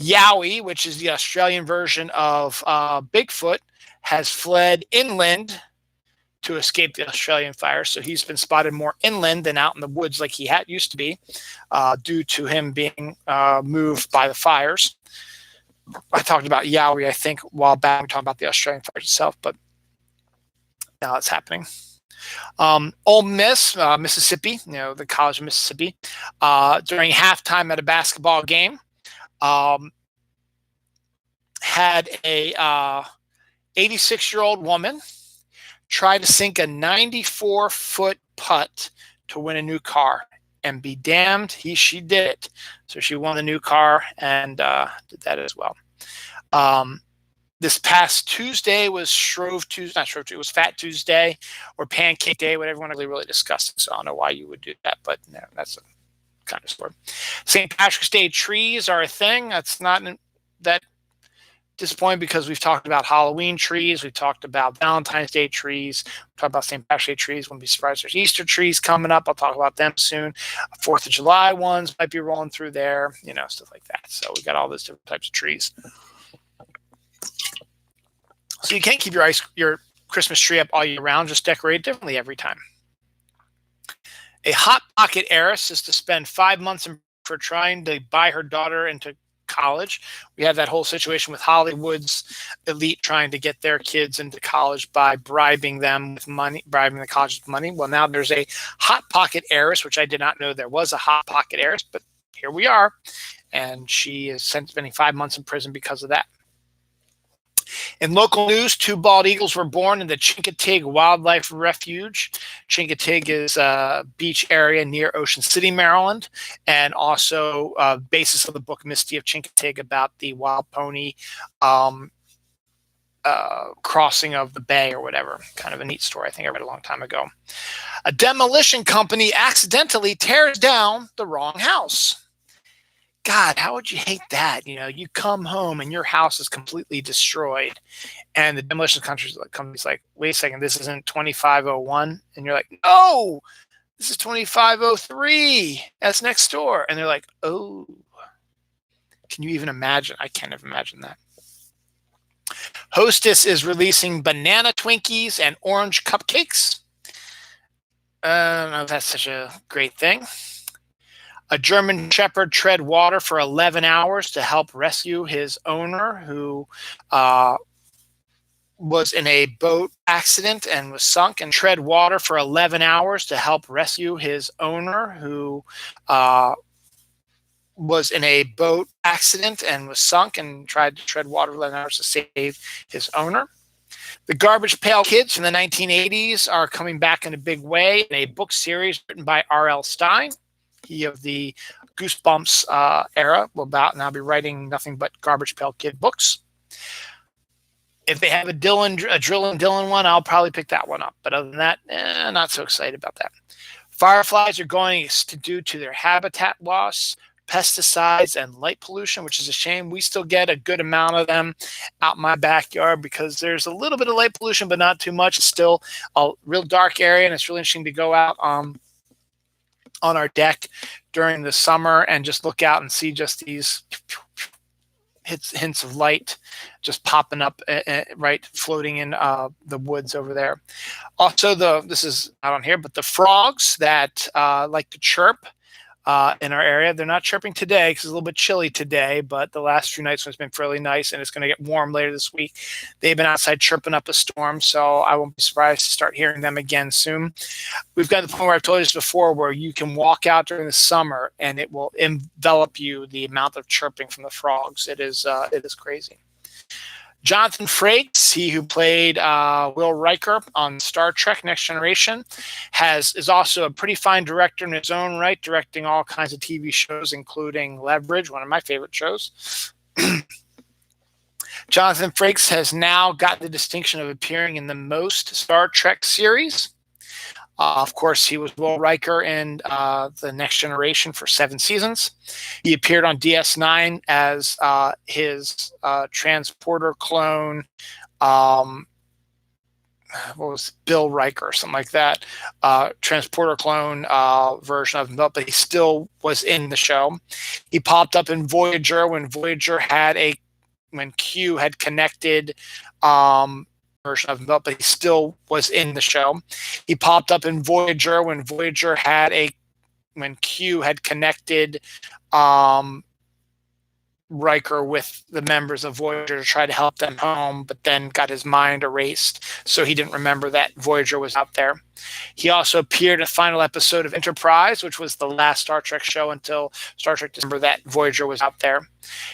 Yowie, which is the Australian version of Bigfoot, has fled inland to escape the Australian fire. So he's been spotted more inland than out in the woods like he used to be, due to him being moved by the fires. I talked about Yowie, I think, a while back. We talked about the Australian fire itself, but now it's happening. Ole Miss, Mississippi, the College of Mississippi, during halftime at a basketball game, had a 86-year-old woman try to sink a 94-foot putt to win a new car. And be damned, she did it. So she won the new car and did that as well. This past Tuesday was Shrove Tuesday, not Shrove Tuesday, it was Fat Tuesday or Pancake Day, whatever you want to really discuss. So I don't know why you would do that, but no, that's a kind of story. St. Patrick's Day trees are a thing. That's not that disappointing because we've talked about Halloween trees, we've talked about Valentine's Day trees, we've talked about St. Patrick's Day trees. Wouldn't be surprised there's Easter trees coming up. I'll talk about them soon. 4th of July ones might be rolling through there, stuff like that. So we got all those different types of trees. So you can't keep your Christmas tree up all year round, just decorate it differently every time. A Hot Pocket heiress is to spend 5 months for trying to buy her daughter into college. We have that whole situation with Hollywood's elite trying to get their kids into college by bribing them with money, bribing the college with money. Well, now there's a hot pocket heiress, which I did not know there was a hot pocket heiress, but here we are. And she is spending 5 months in prison because of that. In local news, 2 bald eagles were born in the Chincoteague Wildlife Refuge. Chincoteague is a beach area near Ocean City, Maryland, and also basis of the book Misty of Chincoteague about the wild pony crossing of the bay or whatever. Kind of a neat story. I think I read a long time ago. A demolition company accidentally tears down the wrong house. God, how would you hate that? You come home and your house is completely destroyed, and the demolition company's like, wait a second, this isn't 2501, and you're like, no, this is 2503. That's next door, and they're like, oh, can you even imagine? I can't even imagine that. Hostess is releasing banana Twinkies and orange cupcakes. I don't know if that's such a great thing. A German Shepherd tread water for 11 hours to help rescue his owner, who was in a boat accident and was sunk, and tread water for 11 hours to help rescue his owner, who was in a boat accident and was sunk, and tried to tread water for 11 hours to save his owner. The Garbage Pail Kids from the 1980s are coming back in a big way in a book series written by R.L. Stine. He of the Goosebumps era will now be writing nothing but Garbage Pail Kid books. If they have a Drill and Dylan one, I'll probably pick that one up. But other than that, not so excited about that. Fireflies are going extinct due to their habitat loss, pesticides, and light pollution, which is a shame. We still get a good amount of them out my backyard because there's a little bit of light pollution, but not too much. It's still a real dark area, and it's really interesting to go out on our deck during the summer and just look out and see just these hints of light just popping up, right, floating in the woods over there. Also, this is not on here, but the frogs that like to chirp in our area, they're not chirping today because it's a little bit chilly today, but the last few nights has been fairly nice, and it's going to get warm later this week. They've been outside chirping up a storm, so I won't be surprised to start hearing them again soon. We've got the point where I've told you this before, where you can walk out during the summer and it will envelop you, the amount of chirping from the frogs. It is crazy. Jonathan Frakes, he who played Will Riker on Star Trek Next Generation, is also a pretty fine director in his own right, directing all kinds of TV shows, including Leverage, one of my favorite shows. Jonathan Frakes has now got the distinction of appearing in the most Star Trek series. Of course, he was Will Riker in The Next Generation for 7 seasons. He appeared on DS9 as his transporter clone, what was Bill Riker or something like that, transporter clone version of him, but he still was in the show. He popped up in Voyager when Q had connected version of him, but he still was in the show. He popped up in Voyager when Q had connected Riker with the members of Voyager to try to help them home, but then got his mind erased, so he didn't remember that Voyager was out there. He also appeared in the final episode of Enterprise, which was the last Star Trek show until Star Trek December that Voyager was out there.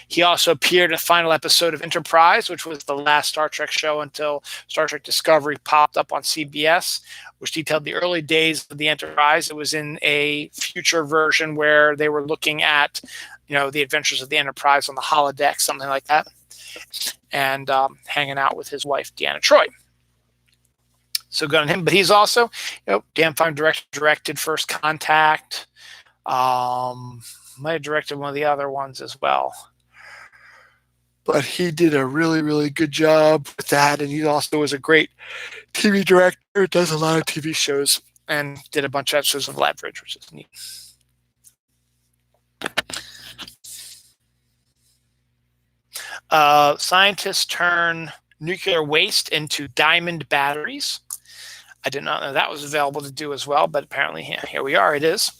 He also appeared in the final episode of Enterprise, which was the last Star Trek show until Star Trek Discovery popped up on CBS, which detailed the early days of the Enterprise. It was in a future version where they were looking at the adventures of the Enterprise on the holodeck, something like that, and hanging out with his wife, Deanna Troi. So good on him. But he's also, Dan Fine directed First Contact. Might have directed one of the other ones as well. But he did a really, really good job with that. And he also was a great TV director, does a lot of TV shows, and did a bunch of episodes of Leverage, which is neat. Scientists turn nuclear waste into diamond batteries. I did not know that was available to do as well, but apparently here we are. It is.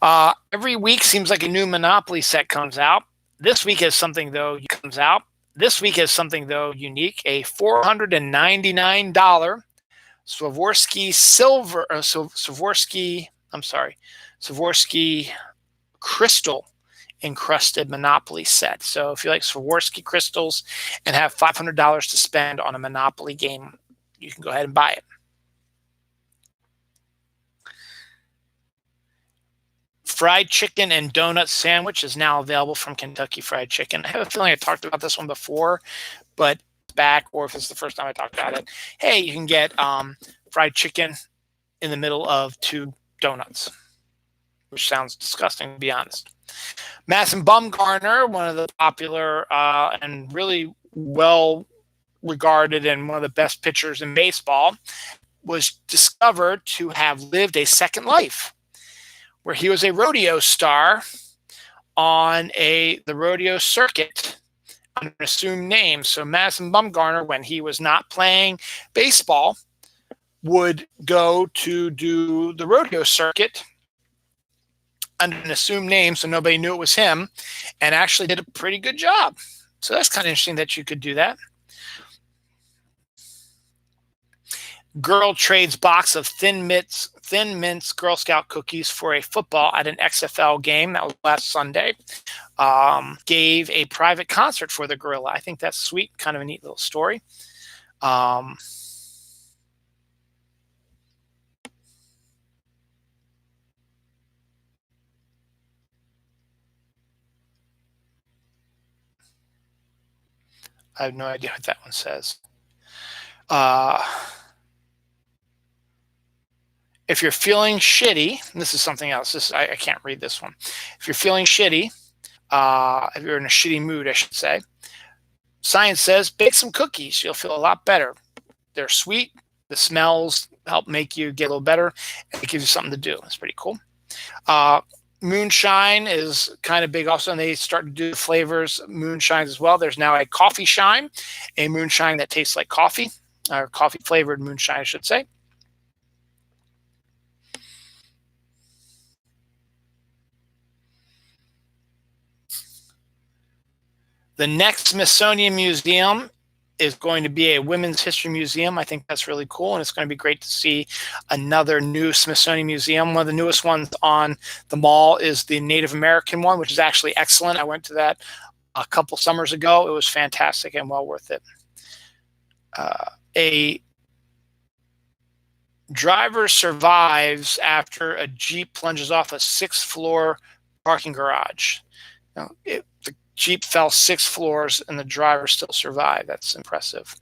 Every week seems like a new Monopoly set comes out. This week has something though comes out. This week has something though unique: a $499 Swarovski silver, Swarovski. I'm sorry, Swarovski crystal encrusted Monopoly set. So if you like Swarovski crystals and have $500 to spend on a Monopoly game, you can go ahead and buy it. Fried chicken and donut sandwich is now available from Kentucky Fried Chicken. I have a feeling I talked about this one before, but back, or if it's the first time I talked about it, hey, you can get fried chicken in the middle of 2 donuts, which sounds disgusting, to be honest. Madison Bumgarner, one of the popular and really well regarded and one of the best pitchers in baseball, was discovered to have lived a second life, where he was a rodeo star on the rodeo circuit under an assumed name. So Madison Bumgarner, when he was not playing baseball, would go to do the rodeo circuit under an assumed name, so nobody knew it was him, and actually did a pretty good job. So that's kind of interesting that you could do that. Girl trades box of Thin Mints Girl Scout cookies for a football at an XFL game. That was last Sunday. Gave a private concert for the gorilla. I think that's sweet. Kind of a neat little story. I have no idea what that one says. If you're feeling shitty, this is something else. I can't read this one. If you're feeling shitty, if you're in a shitty mood, I should say, science says bake some cookies. You'll feel a lot better. They're sweet. The smells help make you get a little better. And it gives you something to do. It's pretty cool. Moonshine is kind of big also, and they start to do flavors moonshines as well. There's now a coffee shine, a moonshine that tastes like coffee, or coffee flavored moonshine, I should say. The next Smithsonian Museum is going to be a women's history museum. I think that's really cool, and it's going to be great to see another new Smithsonian museum. One of the newest ones on the mall is the Native American one, which is actually excellent. I went to that a couple summers ago. It was fantastic and well worth it. A driver survives after a Jeep plunges off a 6th-floor parking garage. Now, the Jeep fell 6 floors and the driver still survived. That's impressive.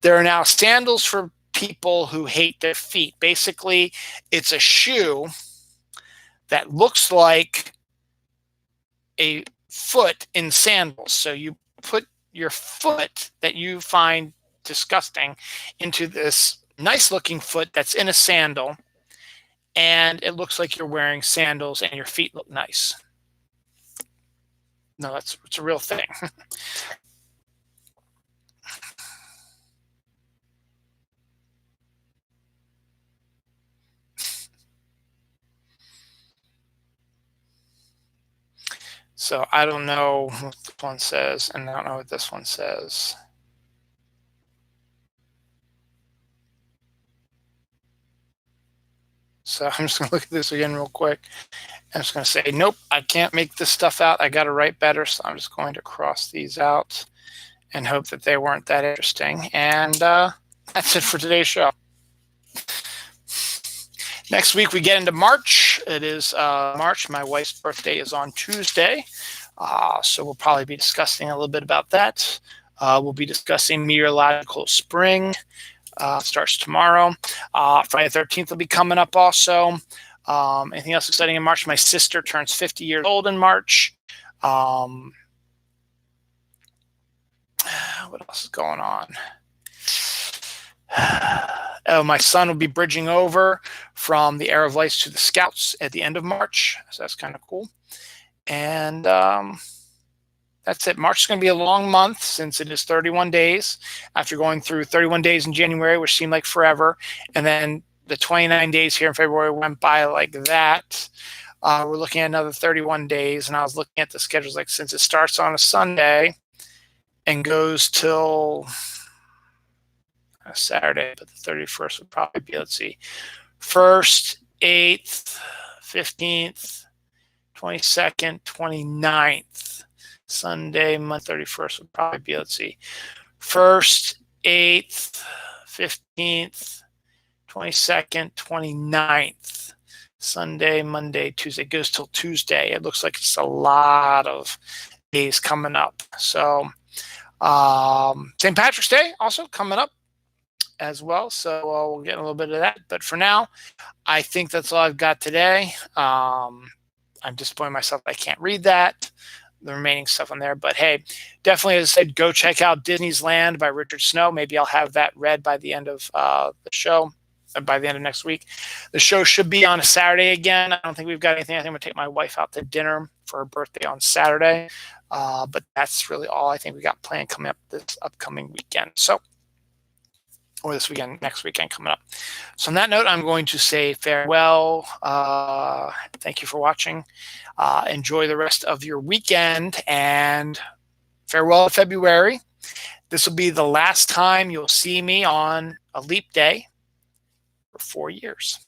There are now sandals for people who hate their feet. Basically, it's a shoe that looks like a foot in sandals. So you put your foot that you find disgusting into this nice looking foot that's in a sandal, and it looks like you're wearing sandals and your feet look nice. No, it's a real thing. So I don't know what this one says, and I don't know what this one says. So I'm just going to look at this again real quick. I'm just going to say, nope, I can't make this stuff out. I got to write better. So I'm just going to cross these out and hope that they weren't that interesting. And that's it for today's show. Next week, we get into March. It is March. My wife's birthday is on Tuesday. So we'll probably be discussing a little bit about that. We'll be discussing meteorological spring. Starts tomorrow. Friday the 13th will be coming up also. Anything else exciting in March? My sister turns 50 years old in March. What else is going on? Oh, my son will be bridging over from the Air of Lights to the Scouts at the end of March. So that's kind of cool. And that's it. March is going to be a long month since it is 31 days after going through 31 days in January, which seemed like forever. And then the 29 days here in February went by like that. we're looking at another 31 days. And I was looking at the schedules, like since it starts on a Sunday and goes till a Saturday, but the 31st would probably be, let's see, 1st, 8th, 15th, 22nd, 29th. Sunday, month 31st would probably be, let's see, 1st, 8th, 15th, 22nd, 29th. Sunday, Monday, Tuesday, goes till Tuesday. It looks like it's a lot of days coming up. So St. Patrick's Day also coming up as well. So we'll get a little bit of that. But for now, I think that's all I've got today. I'm disappointed in myself I can't read that, the remaining stuff on there. But hey, definitely, as I said, go check out Disney's Land by Richard Snow. Maybe I'll have that read by the end of the show, by the end of next week. The show should be on a Saturday again. I don't think we've got anything. I think I'm going to take my wife out to dinner for her birthday on Saturday. But that's really all I think we got planned coming up this upcoming weekend. So, or this weekend, next weekend coming up. So on that note, I'm going to say farewell. Thank you for watching. Enjoy the rest of your weekend, and farewell February. This will be the last time you'll see me on a leap day for 4 years.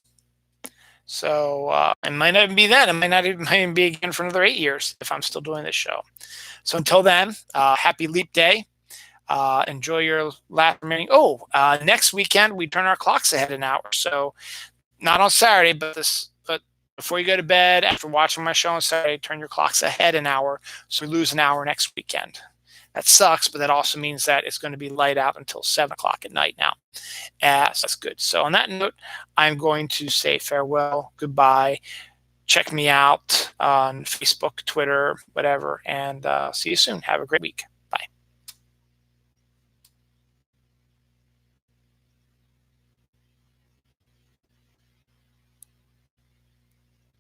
So it might not even be then. It might not even be again for another 8 years if I'm still doing this show. So until then, happy leap day. Enjoy your last remaining. Next weekend we turn our clocks ahead an hour. So not on Saturday, but before you go to bed, after watching my show on Saturday, turn your clocks ahead an hour. So we lose an hour next weekend. That sucks, but that also means that it's going to be light out until 7 o'clock at night now. So that's good. So on that note, I'm going to say farewell, goodbye. Check me out on Facebook, Twitter, whatever, and see you soon. Have a great week.